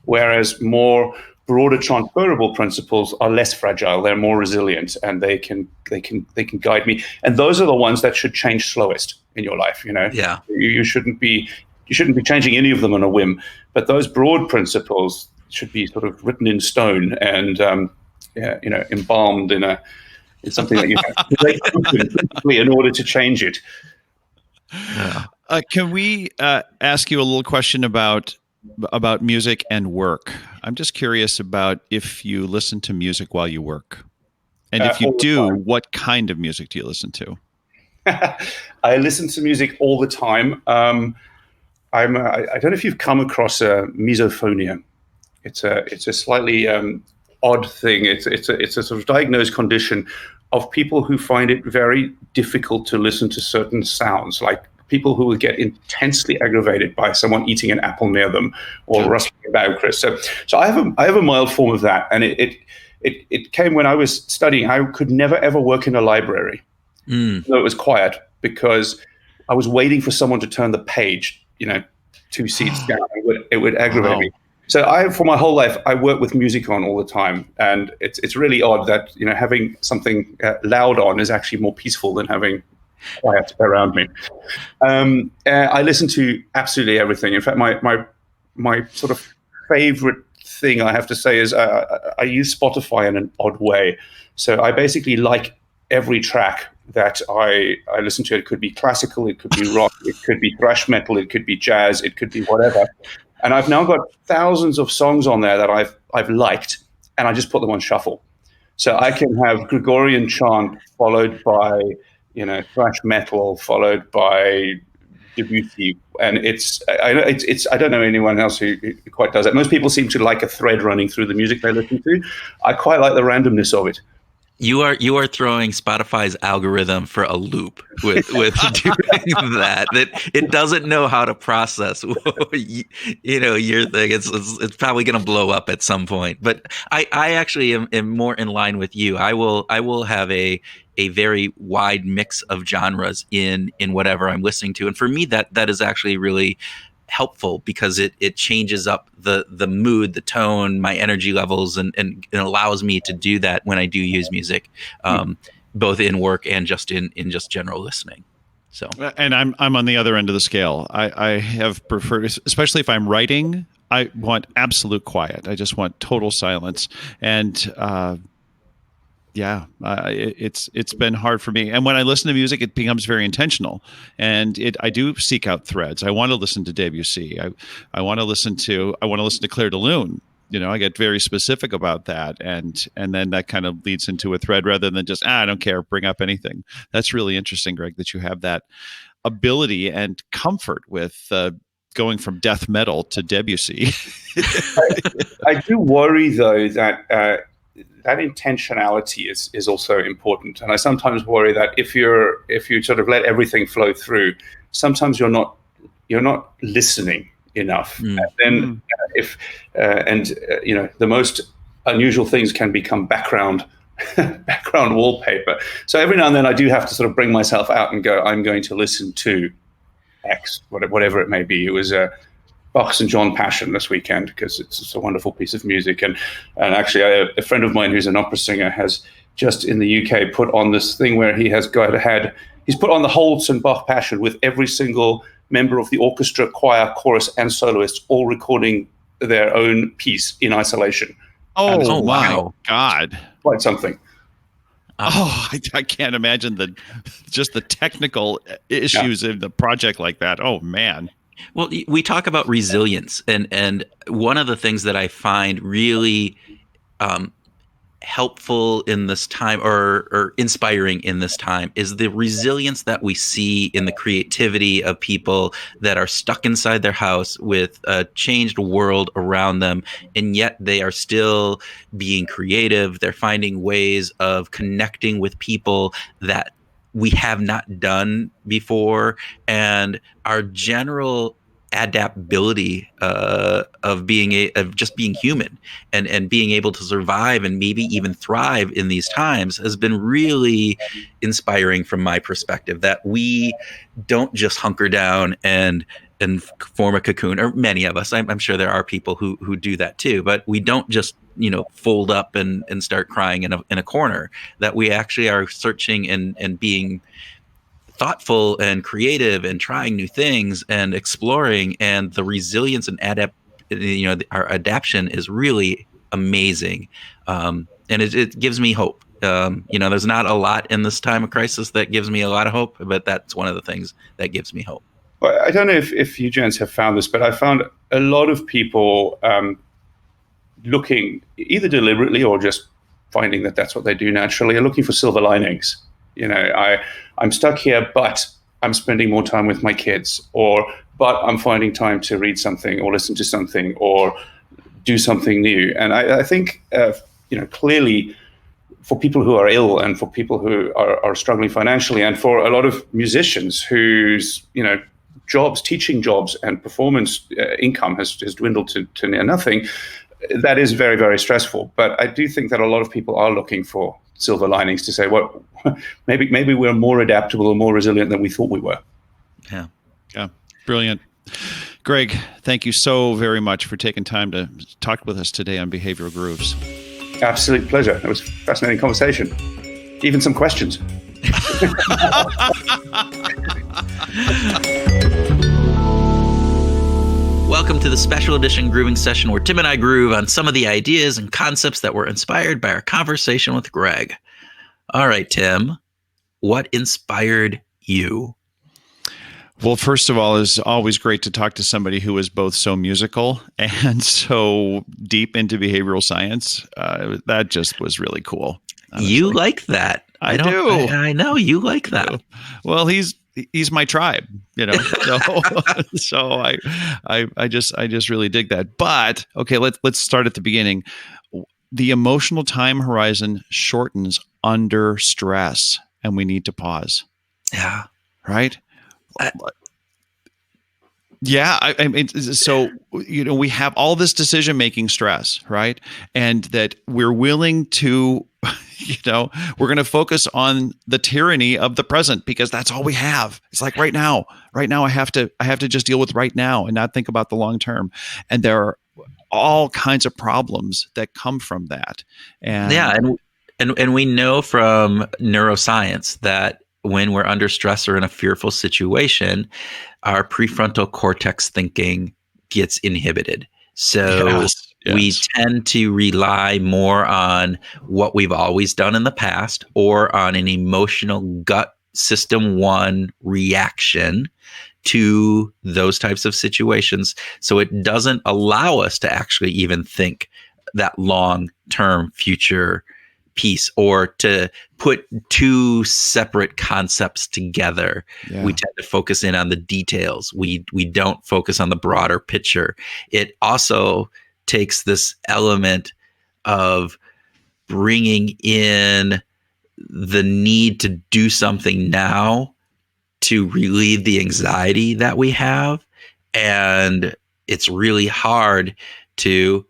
Whereas more broader transferable principles are less fragile, they're more resilient, and they can guide me. And those are the ones that should change slowest in your life. Yeah. You shouldn't be changing any of them on a whim, but those broad principles should be sort of written in stone and embalmed in something that you have to break open in order to change it. Yeah. Can we ask you a little question about music and work? I'm just curious about if you listen to music while you work. And if you do, what kind of music do you listen to? I listen to music all the time. I don't know if you've come across misophonia. It's a slightly odd thing. It's a sort of diagnosed condition of people who find it very difficult to listen to certain sounds, like people who will get intensely aggravated by someone eating an apple near them or rustling a bag of crisps. So I have a mild form of that, and it came when I was studying. I could never ever work in a library, though it was quiet, because I was waiting for someone to turn the page, 2 seats down. It would aggravate me. So for my whole life, I work with music on all the time, and it's really odd that having something loud on is actually more peaceful than having quiet around me. I listen to absolutely everything. In fact, my sort of favorite thing I have to say is I use Spotify in an odd way. So I basically like every track that I listen to. It could be classical, it could be rock, it could be thrash metal, it could be jazz, it could be whatever. And I've now got thousands of songs on there that I've liked, and I just put them on shuffle. So I can have Gregorian chant followed by thrash metal, followed by Debussy, and I don't know anyone else who quite does it. Most people seem to like a thread running through the music they listen to. I quite like the randomness of it. You are throwing Spotify's algorithm for a loop with doing that. That it doesn't know how to process your thing. It's probably going to blow up at some point. But I actually am more in line with you. I will have a very wide mix of genres in whatever I'm listening to, and for me that is actually really helpful because it changes up the mood, the tone, my energy levels, and it allows me to do that when I do use music, both in work and just in just general listening. So, and I'm on the other end of the scale. I have preferred, especially if I'm writing, I want absolute quiet. I just want total silence. And it's been hard for me. And when I listen to music, it becomes very intentional. And I do seek out threads. I want to listen to Debussy. I want to listen to Claire de Lune. I get very specific about that, and then that kind of leads into a thread rather than just I don't care, bring up anything. That's really interesting, Greg, that you have that ability and comfort with going from death metal to Debussy. I do worry though that that intentionality is also important, and I sometimes worry that if you sort of let everything flow through, sometimes you're not listening enough. And then the most unusual things can become background wallpaper. So every now and then I do have to sort of bring myself out and go, I'm going to listen to X, whatever it may be. It was Bach's St. John Passion this weekend because it's a wonderful piece of music. And actually a friend of mine who's an opera singer has just in the UK put on this thing where he's put on the whole St. Bach Passion with every single member of the orchestra, choir, chorus, and soloists all recording their own piece in isolation. Oh, wow. God. Quite something. I can't imagine the technical issues in the project like that. Oh, man. Well, we talk about resilience, and one of the things that I find really helpful in this time or inspiring in this time is the resilience that we see in the creativity of people that are stuck inside their house with a changed world around them, and yet they are still being creative. They're finding ways of connecting with people that we have not done before, and our general adaptability of just being human and being able to survive and maybe even thrive in these times has been really inspiring from my perspective, that we don't just hunker down and form a cocoon, or many of us. I'm sure there are people who do that too, but we don't just fold up and start crying in a corner, that we actually are searching and being thoughtful and creative and trying new things and exploring, and the resilience and our adaptation is really amazing. And it gives me hope. There's not a lot in this time of crisis that gives me a lot of hope, but that's one of the things that gives me hope. Well, I don't know if you gents have found this, but I found a lot of people looking either deliberately or just finding that that's what they do naturally, are looking for silver linings. I'm stuck here, but I'm spending more time with my kids, but I'm finding time to read something or listen to something or do something new. And I think, clearly for people who are ill and for people who are struggling financially, and for a lot of musicians whose, teaching jobs and performance income has dwindled to near nothing, that is very, very stressful. But I do think that a lot of people are looking for silver linings to say, well, maybe we're more adaptable or more resilient than we thought we were. Yeah. Brilliant. Greg, thank you so very much for taking time to talk with us today on Behavioral Grooves. Absolute pleasure. It was a fascinating conversation. Even some questions. Welcome to the special edition grooving session where Tim and I groove on some of the ideas and concepts that were inspired by our conversation with Greg. All right, Tim, what inspired you? Well, first of all, it's always great to talk to somebody who is both so musical and so deep into behavioral science. That just was really cool. Honestly. You like that. I do. I know you like that. Well, he's my tribe, so I just really dig that. But okay, let's start at the beginning. The emotional time horizon shortens under stress, and we need to pause. Yeah. Right. Yeah, I mean, so we have all this decision-making stress, right? And that we're willing to, we're going to focus on the tyranny of the present because that's all we have. It's like right now, I have to just deal with right now and not think about the long term. And there are all kinds of problems that come from that. And yeah, and we know from neuroscience that when we're under stress or in a fearful situation, our prefrontal cortex thinking gets inhibited. So we tend to rely more on what we've always done in the past or on an emotional gut system one reaction to those types of situations. So it doesn't allow us to actually even think that long-term future piece or to put two separate concepts together. Yeah. We tend to focus in on the details. We don't focus on the broader picture. It also takes this element of bringing in the need to do something now to relieve the anxiety that we have. And it's really hard to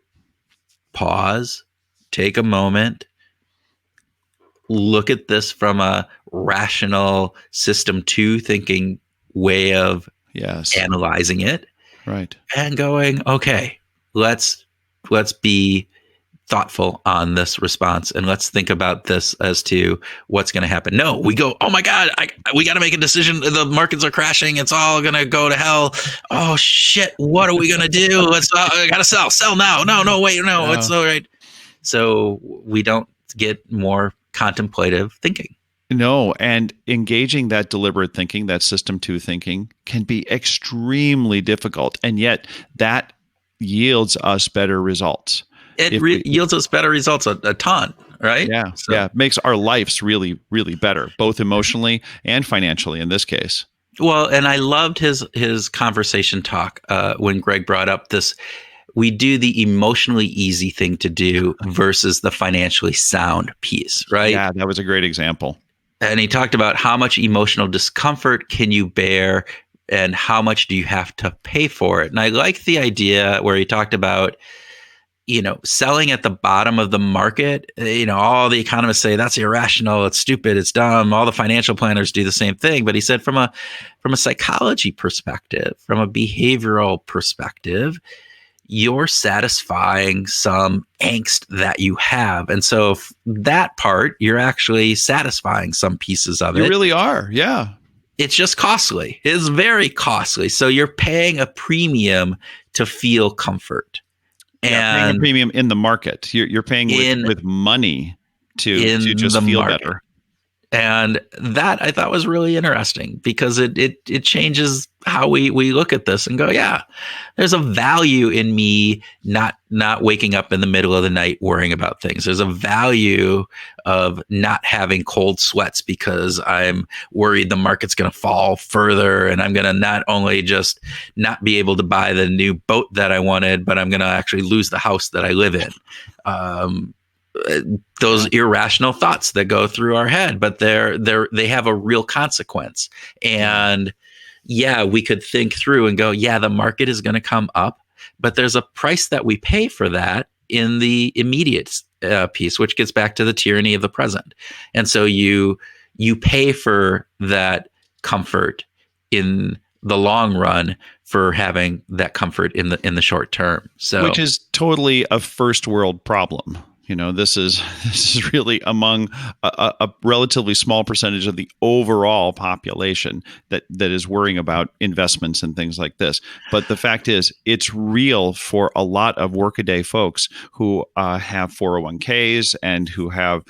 pause, take a moment, look at this from a rational system two thinking way of analyzing it. Right. And going, okay, let's be thoughtful on this response and let's think about this as to what's going to happen. No, we go, oh my God, we got to make a decision. The markets are crashing. It's all going to go to hell. Oh shit. What are we going to do? I got to sell now. No, wait, no, it's all right. So we don't get more contemplative thinking. No, and engaging that deliberate thinking, that system two thinking can be extremely difficult. And yet that yields us better results. It yields us better results a ton, right? Yeah, yeah. Makes our lives really, really better, both emotionally and financially in this case. Well, and I loved his conversation talk when Greg brought up this. We do the emotionally easy thing to do versus the financially sound piece, right? Yeah, that was a great example. And he talked about how much emotional discomfort can you bear and how much do you have to pay for it. And I like the idea where he talked about, selling at the bottom of the market. All the economists say that's irrational, it's stupid, it's dumb. All the financial planners do the same thing. But he said from a psychology perspective, from a behavioral perspective, you're satisfying some angst that you have. And so that part, you're actually satisfying some pieces of it. You really are. Yeah. It's just costly. It's very costly. So you're paying a premium to feel comfort. And paying a premium in the market. You're paying with money to just feel better. And that I thought was really interesting because it changes how we look at this and go, yeah, there's a value in me not waking up in the middle of the night worrying about things. There's a value of not having cold sweats because I'm worried the market's going to fall further and I'm going to not only just not be able to buy the new boat that I wanted, but I'm going to actually lose the house that I live in. Those irrational thoughts that go through our head, but they have a real consequence. And yeah, we could think through and go, yeah, the market is going to come up, but there's a price that we pay for that in the immediate piece, which gets back to the tyranny of the present. And so you pay for that comfort in the long run for having that comfort in the short term. So, which is totally a first world problem. This is really among a relatively small percentage of the overall population that is worrying about investments and things like this. But the fact is, it's real for a lot of workaday folks who have 401ks and who have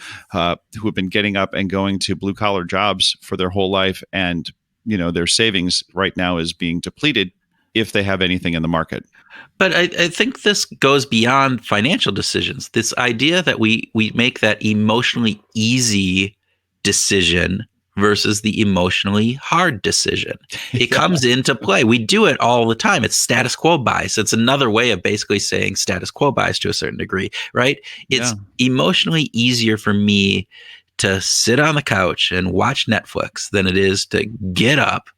been getting up and going to blue collar jobs for their whole life, and their savings right now is being depleted if they have anything in the market. But I think this goes beyond financial decisions. This idea that we make that emotionally easy decision versus the emotionally hard decision. It comes into play. We do it all the time. It's status quo bias. It's another way of basically saying status quo bias to a certain degree, right? It's emotionally easier for me to sit on the couch and watch Netflix than it is to get up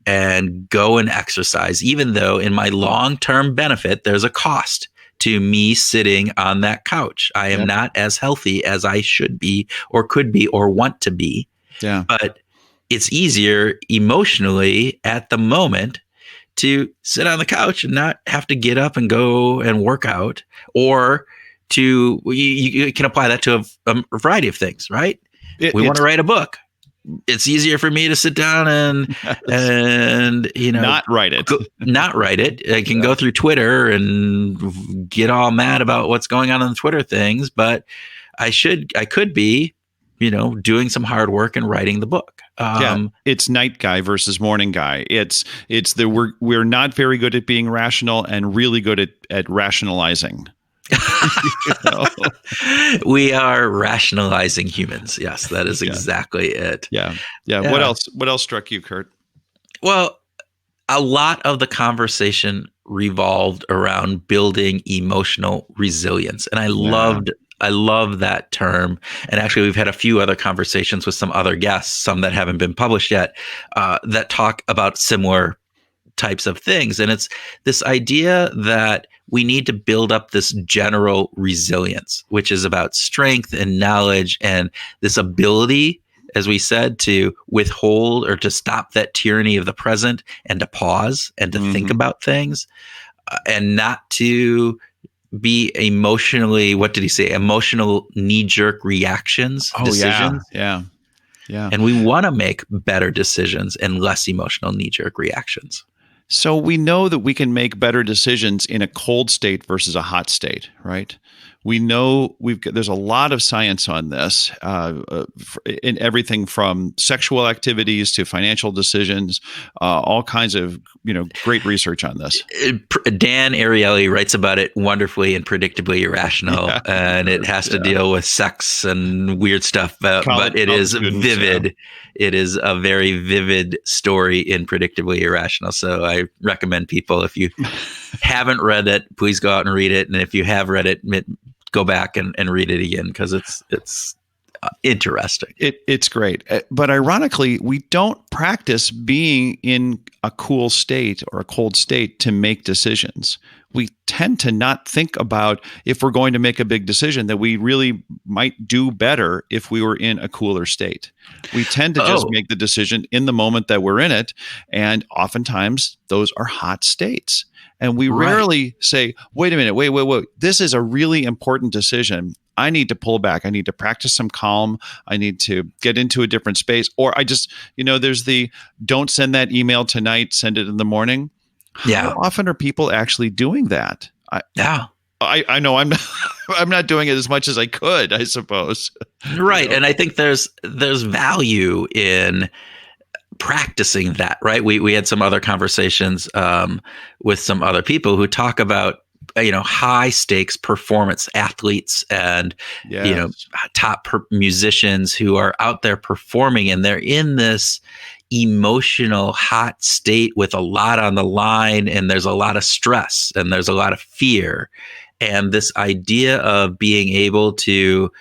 and go and exercise, even though in my long-term benefit, there's a cost to me sitting on that couch. I am not as healthy as I should be or could be or want to be. Yeah. But it's easier emotionally at the moment to sit on the couch and not have to get up and go and work out, or you can apply that to a variety of things, right? We want to write a book. It's easier for me to sit down and not write it. Not write it. I can go through Twitter and get all mad about what's going on the Twitter things, but I could be, doing some hard work and writing the book. It's night guy versus morning guy. It's we're not very good at being rational and really good at rationalizing. We are rationalizing humans. Yes, that is exactly it. Yeah. What else struck you, Kurt? Well, a lot of the conversation revolved around building emotional resilience, and I love that term. And actually, we've had a few other conversations with some other guests, some that haven't been published yet, that talk about similar types of things. And it's this idea that we need to build up this general resilience, which is about strength and knowledge and this ability, as we said, to withhold or to stop that tyranny of the present and to pause and to think about things, and not to be emotionally, what did he say? Emotional knee-jerk reactions, decisions. Yeah. And we want to make better decisions and less emotional knee-jerk reactions. So we know that we can make better decisions in a cold state versus a hot state, right? We know there's a lot of science on this, in everything from sexual activities to financial decisions, all kinds of great research on this. Dan Ariely writes about it wonderfully and predictably irrational, and it has to deal with sex and weird stuff, but it is vivid. It is a very vivid story in Predictably Irrational. So I recommend people, if you haven't read it, please go out and read it, and if you have read it, go back and read it again, because it's interesting. It's great. But ironically, we don't practice being in a cool state or a cold state to make decisions. We tend to not think about, if we're going to make a big decision, that we really might do better if we were in a cooler state. We tend to just make the decision in the moment that we're in it. And oftentimes those are hot states. And we rarely say, wait a minute, wait. This is a really important decision. I need to pull back. I need to practice some calm. I need to get into a different space. Or I just, there's the don't send that email tonight, send it in the morning. How often are people actually doing that? I know I'm not doing it as much as I could, I suppose. Right. And I think there's value in practicing that, right? We had some other conversations with some other people who talk about high stakes performance athletes and top musicians who are out there performing, and they're in this emotional hot state with a lot on the line, and there's a lot of stress and there's a lot of fear, and this idea of being able to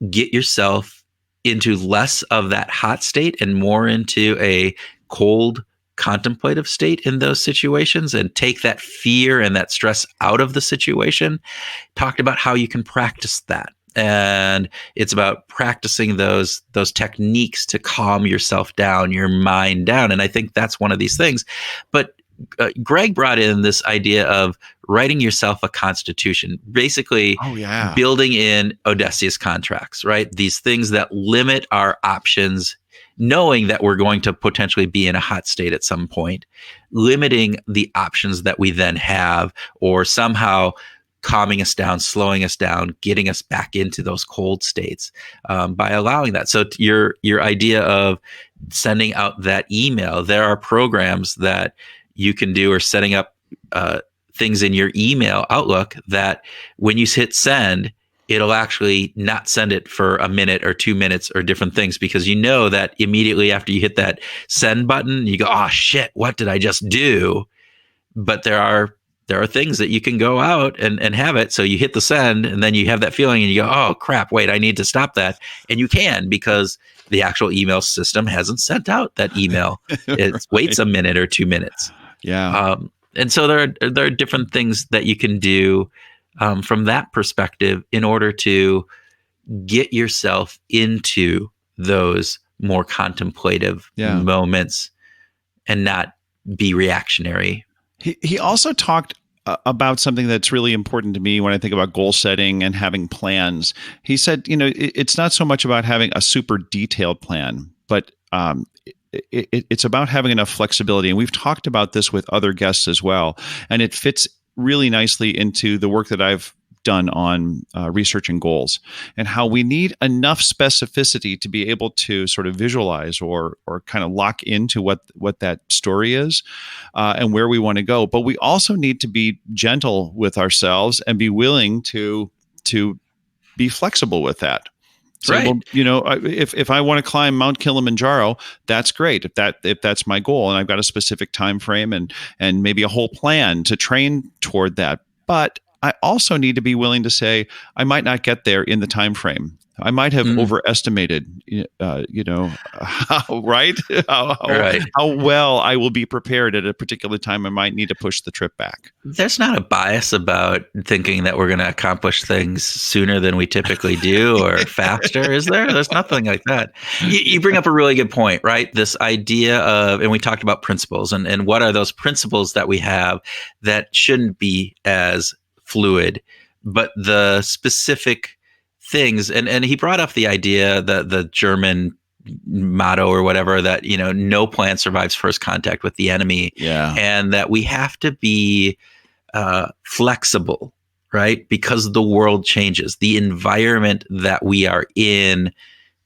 get yourself into less of that hot state and more into a cold contemplative state in those situations, and take that fear and that stress out of the situation. Talked about how you can practice that. And it's about practicing those techniques to calm yourself down, your mind down. And I think that's one of these things. But Greg brought in this idea of writing yourself a constitution, basically building in Odysseus contracts, right? These things that limit our options, knowing that we're going to potentially be in a hot state at some point, limiting the options that we then have, or somehow calming us down, slowing us down, getting us back into those cold states by allowing that. So your idea of sending out that email, there are programs that you can do, or setting up things in your email Outlook that when you hit send, it'll actually not send it for a minute or 2 minutes or different things, because you know that immediately after you hit that send button, you go, oh shit, what did I just do? But there are there are things that you can go out and have it. So you hit the send, and then you have that feeling and you go, oh crap, wait, I need to stop that. And you can, because the actual email system hasn't sent out that email. It Right. waits a minute or 2 minutes. Yeah. And so there are different things that you can do from that perspective in order to get yourself into those more contemplative moments and not be reactionary. He also talked about something that's really important to me when I think about goal setting and having plans. He said, it's not so much about having a super detailed plan, but it's about having enough flexibility. And we've talked about this with other guests as well. And it fits really nicely into the work that I've done on researching goals, and how we need enough specificity to be able to sort of visualize or kind of lock into what that story is and where we want to go. But we also need to be gentle with ourselves and be willing to be flexible with that. So, Right. if I want to climb Mount Kilimanjaro, that's great. If that's my goal, and I've got a specific time frame and maybe a whole plan to train toward that. But I also need to be willing to say I might not get there in the time frame. I might have overestimated, how well I will be prepared at a particular time. I might need to push the trip back. There's not a bias about thinking that we're going to accomplish things sooner than we typically do or faster, is there? There's nothing like that. You bring up a really good point, right? This idea of, and we talked about principles, and what are those principles that we have that shouldn't be as fluid, but the specific things. And he brought up the idea that the German motto or whatever, that, no plan survives first contact with the enemy. Yeah. And that we have to be flexible, right? Because the world changes. The environment that we are in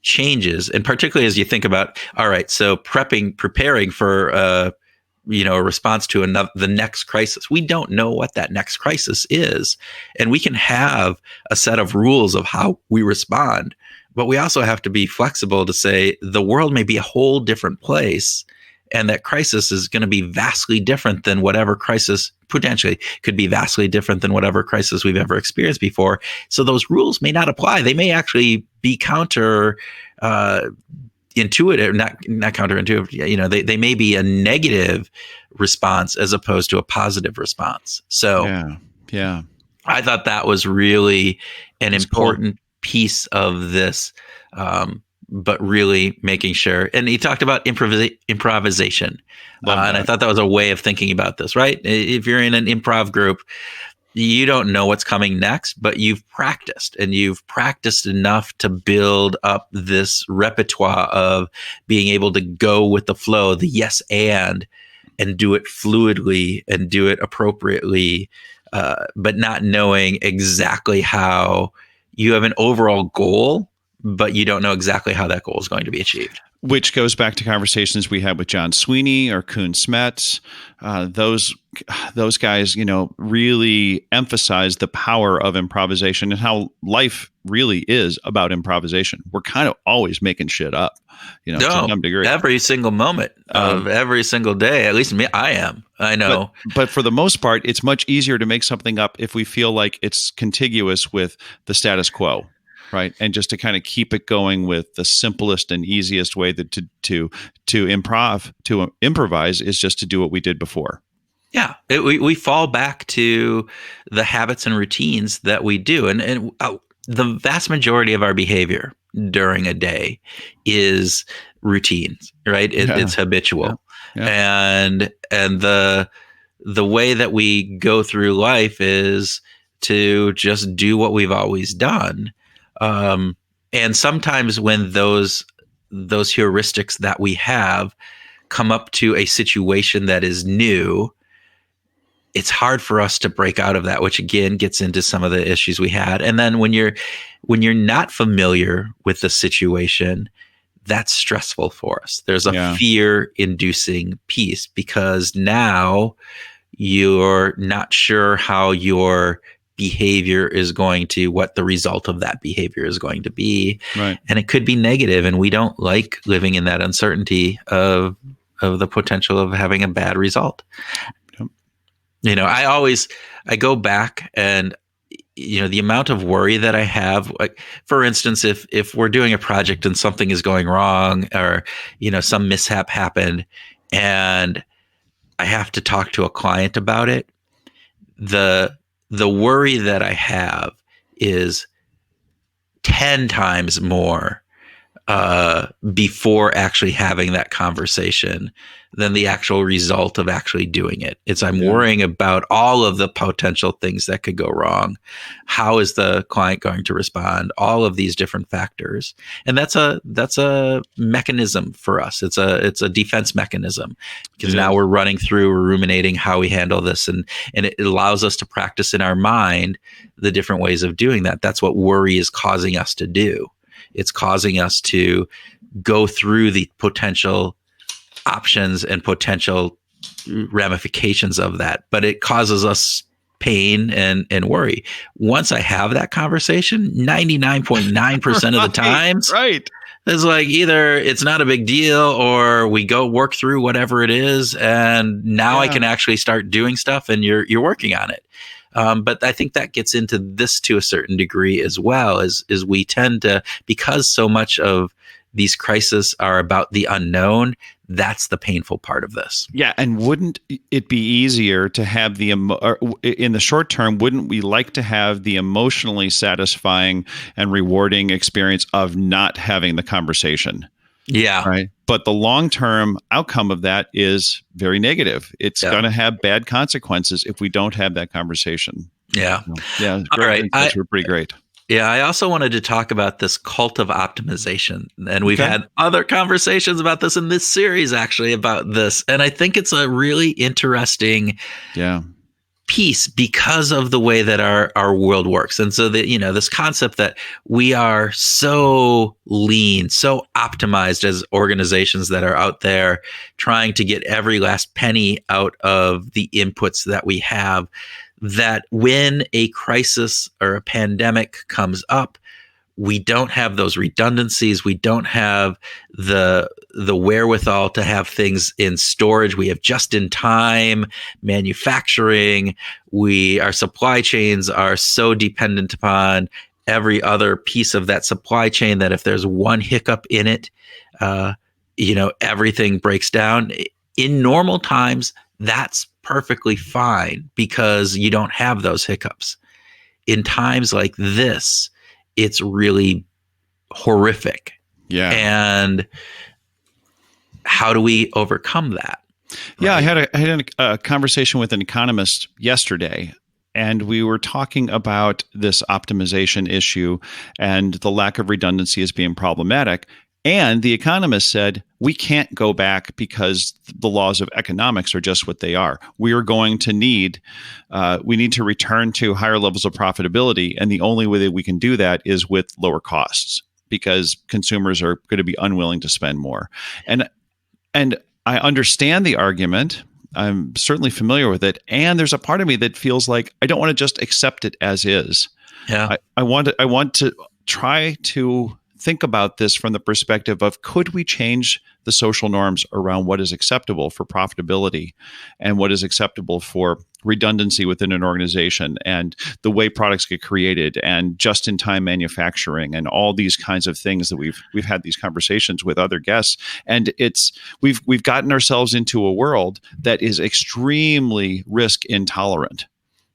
changes. And particularly as you think about, all right, so preparing for a response to the next crisis. We don't know what that next crisis is. And we can have a set of rules of how we respond, but we also have to be flexible to say the world may be a whole different place, and that crisis is going to be vastly different than whatever crisis, potentially could be vastly different than whatever crisis we've ever experienced before. So those rules may not apply. They may actually be intuitive, not counterintuitive. They may be a negative response as opposed to a positive response. So yeah. I thought that was really That's important piece of this, but really making sure. And he talked about improvisation. And I thought that was a way of thinking about this, right? If you're in an improv group, you don't know what's coming next, but you've practiced enough to build up this repertoire of being able to go with the flow, the yes and do it fluidly and do it appropriately, but not knowing exactly how. You have an overall goal, but you don't know exactly how that goal is going to be achieved. Which goes back to conversations we had with John Sweeney or Kuhn Smets. Those guys, really emphasize the power of improvisation and how life really is about improvisation. We're kind of always making shit up, to some degree. Every single moment of every single day. At least me, I am. I know. But for the most part, it's much easier to make something up if we feel like it's contiguous with the status quo. Right. And just to kind of keep it going with the simplest and easiest way to improvise is just to do what we did before. Yeah. We fall back to the habits and routines that we do. And the vast majority of our behavior during a day is routines, right? It's habitual. Yeah. And the way that we go through life is to just do what we've always done. And sometimes when those heuristics that we have come up to a situation that is new, it's hard for us to break out of that, which again gets into some of the issues we had. And then when you're not familiar with the situation, that's stressful for us. There's a fear-inducing piece because now you're not sure how your behavior is going to, what the result of that behavior is going to be. Right. And it could be negative, and we don't like living in that uncertainty of the potential of having a bad result. I go back and, the amount of worry that I have, like, for instance, if we're doing a project and something is going wrong, or, some mishap happened and I have to talk to a client about it, the worry that I have is 10 times more before actually having that conversation than the actual result of actually doing it. I'm worrying about all of the potential things that could go wrong. How is the client going to respond? All of these different factors. And that's a mechanism for us. It's a defense mechanism, because now we're we're ruminating how we handle this, and it allows us to practice in our mind the different ways of doing that. That's what worry is causing us to do. It's causing us to go through the potential options and potential ramifications of that, but it causes us pain and worry. Once I have that conversation, 99.9% of the times, right, it's like either it's not a big deal, or we go work through whatever it is, and now I can actually start doing stuff, and you're working on it. But I think that gets into this to a certain degree as well, is we tend to, because so much of these crises are about the unknown, that's the painful part of this. Yeah, and wouldn't it be easier to have in the short term, wouldn't we like to have the emotionally satisfying and rewarding experience of not having the conversation? Yeah. Right. But the long-term outcome of that is very negative. It's going to have bad consequences if we don't have that conversation. Yeah. Yeah. All right. Those were pretty great. Yeah. I also wanted to talk about this cult of optimization. And we've had other conversations about this in this series, actually, about this. And I think it's a really interesting piece because of the way that our world works. And so that, this concept that we are so lean, so optimized as organizations that are out there trying to get every last penny out of the inputs that we have, that when a crisis or a pandemic comes up, we don't have those redundancies. We don't have the wherewithal to have things in storage. We have just-in-time manufacturing. Our supply chains are so dependent upon every other piece of that supply chain that if there's one hiccup in it, everything breaks down. In normal times, that's perfectly fine because you don't have those hiccups. In times like this, it's really horrific. Yeah. And how do we overcome that? Yeah, right? I had a conversation with an economist yesterday, and we were talking about this optimization issue and the lack of redundancy as being problematic. And the economist said, we can't go back because the laws of economics are just what they are. We are going to need to return to higher levels of profitability. And the only way that we can do that is with lower costs, because consumers are going to be unwilling to spend more. And I understand the argument. I'm certainly familiar with it. And there's a part of me that feels like I don't want to just accept it as is. Yeah. I want to try to think about this from the perspective of, could we change the social norms around what is acceptable for profitability and what is acceptable for redundancy within an organization, and the way products get created, and just-in-time manufacturing, and all these kinds of things that we've had these conversations with other guests. And we've gotten ourselves into a world that is extremely risk intolerant.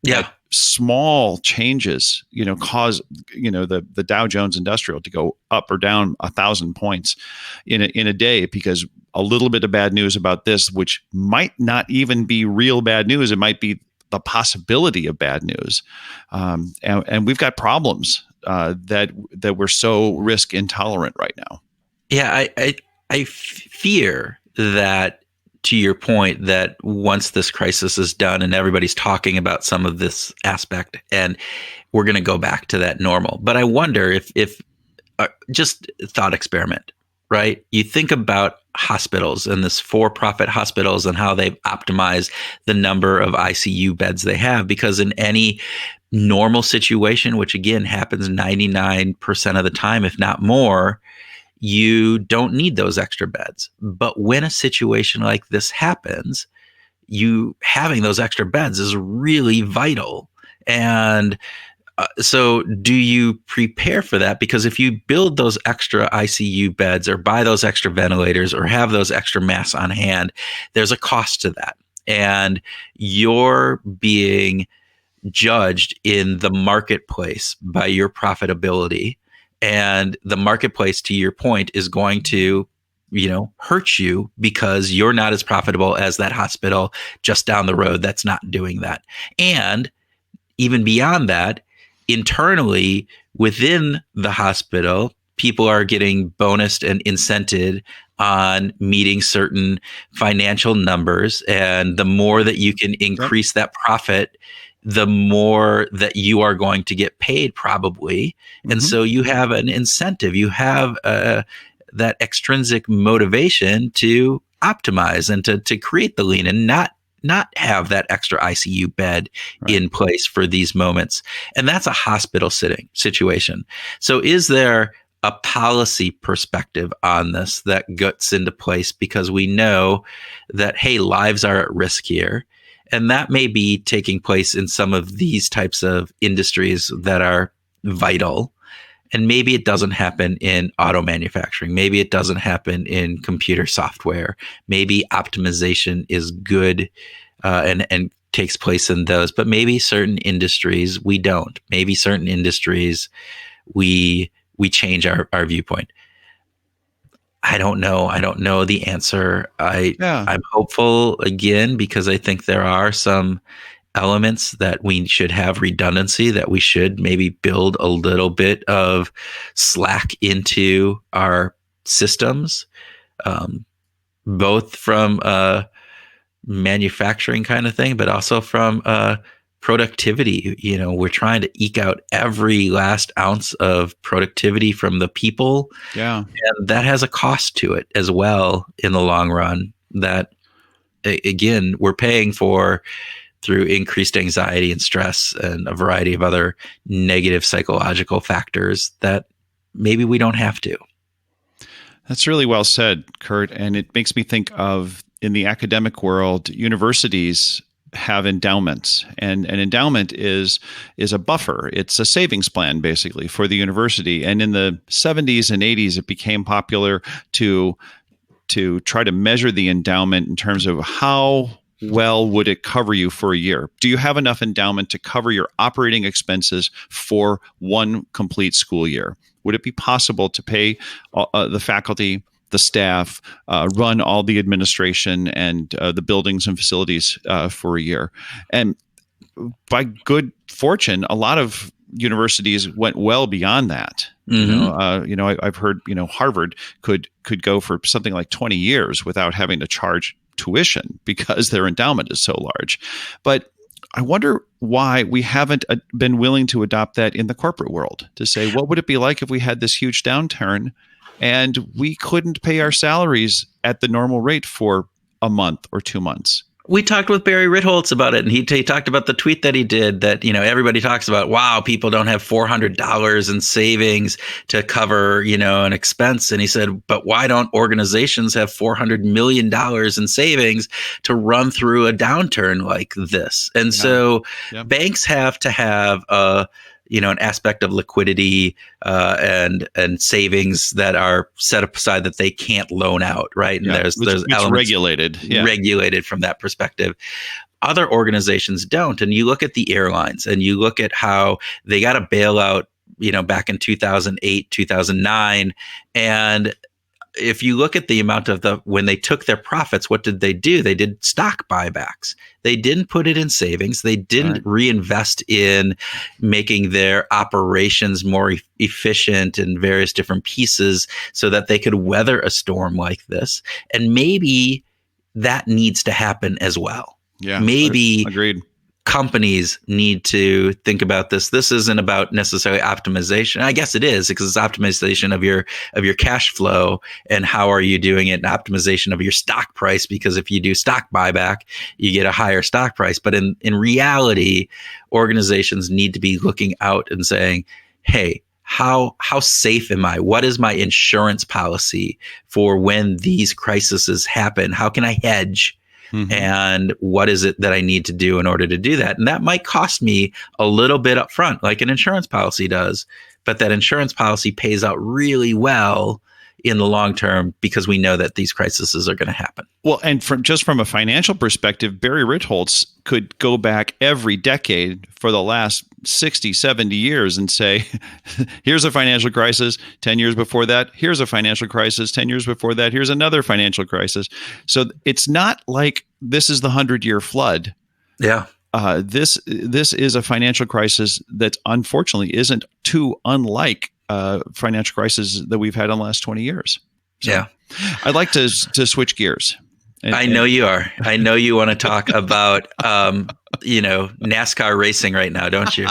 Yeah. Small changes, cause, the Dow Jones Industrial to go up or down 1,000 points in a day, because a little bit of bad news about this, which might not even be real bad news, it might be the possibility of bad news, and we've got problems that we're so risk intolerant right now. Yeah, I fear that, to your point, that once this crisis is done and everybody's talking about some of this aspect, and we're going to go back to that normal. But I wonder if just thought experiment, right? You think about hospitals and this for-profit hospitals and how they've optimized the number of ICU beds they have, because in any normal situation, which again happens 99% of the time, if not more, you don't need those extra beds. But when a situation like this happens, you having those extra beds is really vital. And so do you prepare for that? Because if you build those extra ICU beds or buy those extra ventilators or have those extra masks on hand, there's a cost to that. And you're being judged in the marketplace by your profitability. And the marketplace, to your point, is going to, hurt you because you're not as profitable as that hospital just down the road that's not doing that. And even beyond that, internally within the hospital, people are getting bonused and incented on meeting certain financial numbers. And the more that you can increase that profit, the more that you are going to get paid probably. And so you have an incentive, you have that extrinsic motivation to optimize and to create the lean and not have that extra ICU bed in place for these moments. And that's a hospital situation. So is there a policy perspective on this that gets into place? Because we know that, hey, lives are at risk here. And that may be taking place in some of these types of industries that are vital. And maybe it doesn't happen in auto manufacturing. Maybe it doesn't happen in computer software. Maybe optimization is good and takes place in those. But maybe certain industries we don't. Maybe certain industries we change our viewpoint. I don't know. I don't know the answer. I'm hopeful again because I think there are some elements that we should have redundancy, that we should maybe build a little bit of slack into our systems, both from a manufacturing kind of thing, but also from productivity. We're trying to eke out every last ounce of productivity from the people. Yeah. And that has a cost to it as well in the long run that, again, we're paying for through increased anxiety and stress and a variety of other negative psychological factors that maybe we don't have to. That's really well said, Kurt. And it makes me think of, in the academic world, universities have endowments, and an endowment is a buffer. It's a savings plan basically for the university. And in the 70s and 80s, it became popular to try to measure the endowment in terms of how well would it cover you for a year? Do you have enough endowment to cover your operating expenses for one complete school year? Would it be possible to pay the faculty, the staff, run all the administration and the buildings and facilities for a year? And by good fortune, a lot of universities went well beyond that. I've heard, Harvard could go for something like 20 years without having to charge tuition because their endowment is so large. But I wonder why we haven't been willing to adopt that in the corporate world, to say, what would it be like if we had this huge downturn and we couldn't pay our salaries at the normal rate for a month or 2 months? We talked with Barry Ritholtz about it, and he talked about the tweet that he did that, everybody talks about, wow, people don't have $400 in savings to cover, an expense. And he said, but why don't organizations have $400 million in savings to run through a downturn like this? And so banks have to have an aspect of liquidity and savings that are set aside that they can't loan out, right? And there's elements regulated from that perspective. Other organizations don't. And you look at the airlines and you look at how they got a bailout, back in 2008, 2009, and if you look at the amount of when they took their profits, what did they do? They did stock buybacks. They didn't put it in savings. They didn't reinvest in making their operations more efficient in various different pieces so that they could weather a storm like this. And maybe that needs to happen as well. Yeah, maybe agreed. Companies need to think about this. This isn't about necessarily optimization. I guess it is, because it's optimization of your cash flow and how are you doing it, and optimization of your stock price, because if you do stock buyback, you get a higher stock price. But in reality, organizations need to be looking out and saying, hey, how safe am I? What is my insurance policy for when these crises happen? How can I hedge And what is it that I need to do in order to do that? And that might cost me a little bit up front, like an insurance policy does. But that insurance policy pays out really well in the long term because we know that these crises are going to happen. Well, and from a financial perspective, Barry Ritholtz could go back every decade for the last 60, 70 years and say, here's a financial crisis 10 years before that. Here's a financial crisis 10 years before that. Here's another financial crisis. So it's not like this is the 100-year flood. Yeah. This is a financial crisis that unfortunately isn't too unlike financial crisis that we've had in the last 20 years. So yeah. I'd like to switch gears. I know you are. I know you want to talk about, NASCAR racing right now, don't you?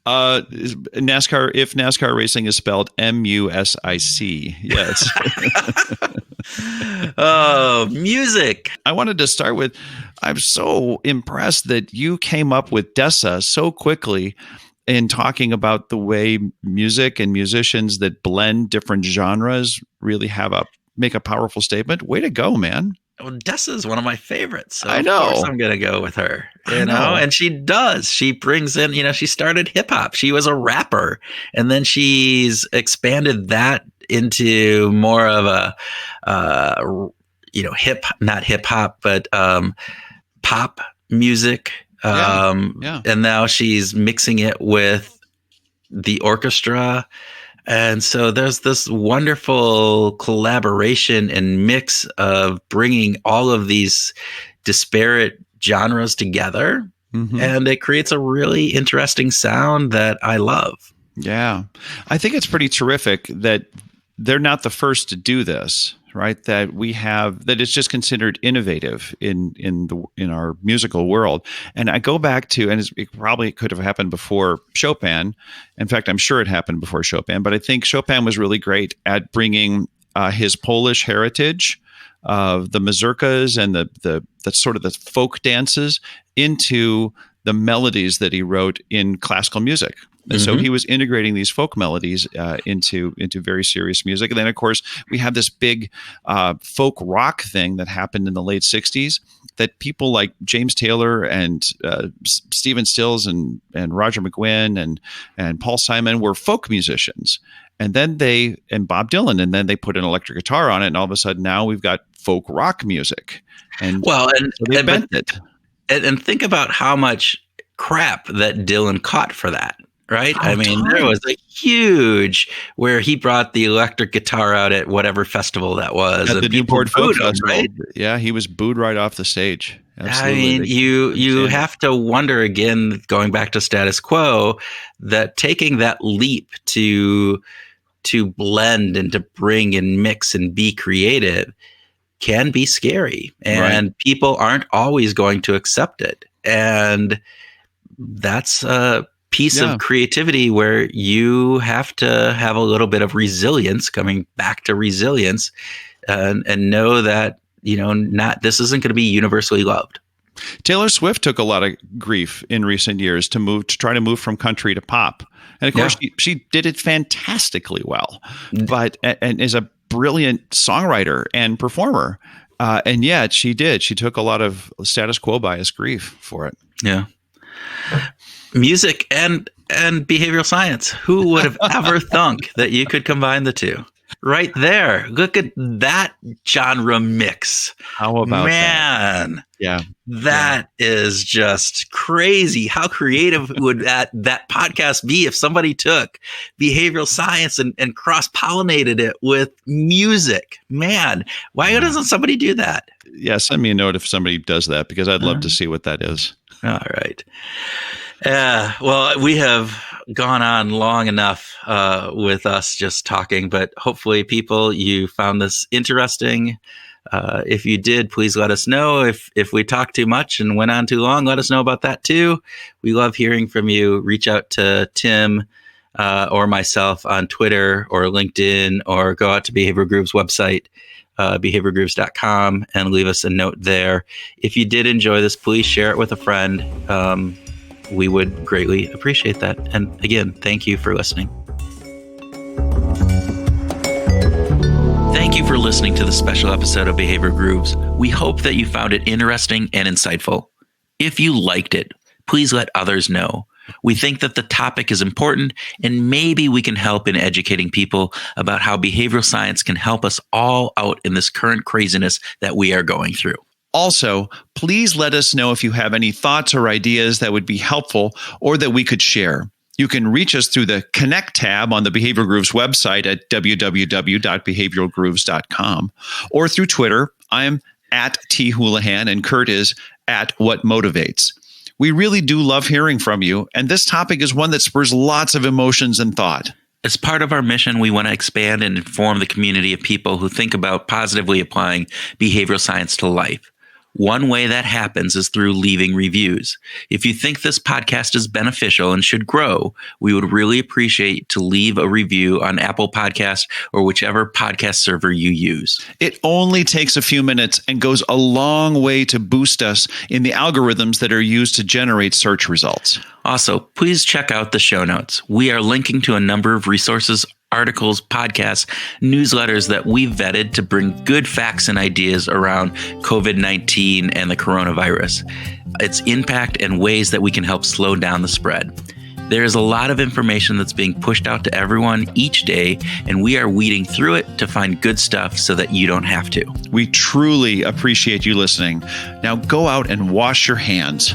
NASCAR, if NASCAR racing is spelled MUSIC. Yes. Oh, music. I wanted to start with, I'm so impressed that you came up with Dessa so quickly in talking about the way music and musicians that blend different genres really make a powerful statement. Way to go, man. Well, Dessa is one of my favorites. So I know. Of course I'm going to go with her. You know, and she does. She brings in, she started hip hop. She was a rapper. And then she's expanded that into more of a, not hip hop, but pop music. And now she's mixing it with the orchestra. And so there's this wonderful collaboration and mix of bringing all of these disparate genres together. And it creates a really interesting sound that I love. Yeah. I think it's pretty terrific that they're not the first to do this, right? That it's just considered innovative in our musical world. And I go back to, and it probably could have happened before Chopin. In fact, I'm sure it happened before Chopin, but I think Chopin was really great at bringing his Polish heritage of the mazurkas and the sort of the folk dances into the melodies that he wrote in classical music. And so he was integrating these folk melodies into very serious music. And then, of course, we have this big folk rock thing that happened in the late 60s that people like James Taylor and Stephen Stills and Roger McGuinn and Paul Simon were folk musicians. And then and Bob Dylan, and then they put an electric guitar on it. And all of a sudden now we've got folk rock music. And so they bent it. And think about how much crap that Dylan caught for that. Right. I mean, there was a huge where he brought the electric guitar out at whatever festival that was. At the Newport Folk Festival. Right? Yeah, he was booed right off the stage. Absolutely. I mean, you have to wonder again, going back to status quo, that taking that leap to blend and to bring and mix and be creative can be scary. And people aren't always going to accept it. And that's piece of creativity where you have to have a little bit of resilience, coming back to resilience, and know that, this isn't going to be universally loved. Taylor Swift took a lot of grief in recent years to try to move from country to pop. And of course, she did it fantastically well, and is a brilliant songwriter and performer. And yet she took a lot of status quo bias grief for it. Yeah. Music and behavioral science. Who would have ever thunk that you could combine the two? Right there. Look at that genre mix. How about that? Yeah. That is just crazy. How creative would that podcast be if somebody took behavioral science and cross-pollinated it with music? Man, why doesn't somebody do that? Yeah, send me a note if somebody does that, because I'd love to see what that is. All right. Well, we have gone on long enough with us just talking, but hopefully you found this interesting. If you did, please let us know. If we talked too much and went on too long, let us know about that too. We love hearing from you. Reach out to Tim or myself on Twitter or LinkedIn, or go out to Behavioral Groove's website, behavioralgrooves.com, and leave us a note there. If you did enjoy this, please share it with a friend. We would greatly appreciate that. And again, thank you for listening. Thank you for listening to the special episode of Behavior Grooves. We hope that you found it interesting and insightful. If you liked it, please let others know. We think that the topic is important, and maybe we can help in educating people about how behavioral science can help us all out in this current craziness that we are going through. Also, please let us know if you have any thoughts or ideas that would be helpful or that we could share. You can reach us through the Connect tab on the Behavioral Grooves website at www.behavioralgrooves.com or through Twitter. I'm at T. Houlihan and Kurt is at What Motivates. We really do love hearing from you, and this topic is one that spurs lots of emotions and thought. As part of our mission, we want to expand and inform the community of people who think about positively applying behavioral science to life. One way that happens is through leaving reviews. If you think this podcast is beneficial and should grow, we would really appreciate to leave a review on Apple Podcasts or whichever podcast server you use. It only takes a few minutes and goes a long way to boost us in the algorithms that are used to generate search results. Also, please check out the show notes. We are linking to a number of resources, articles, podcasts, newsletters that we've vetted to bring good facts and ideas around COVID-19 and the coronavirus, its impact, and ways that we can help slow down the spread. There is a lot of information that's being pushed out to everyone each day, and we are weeding through it to find good stuff so that you don't have to. We truly appreciate you listening. Now go out and wash your hands.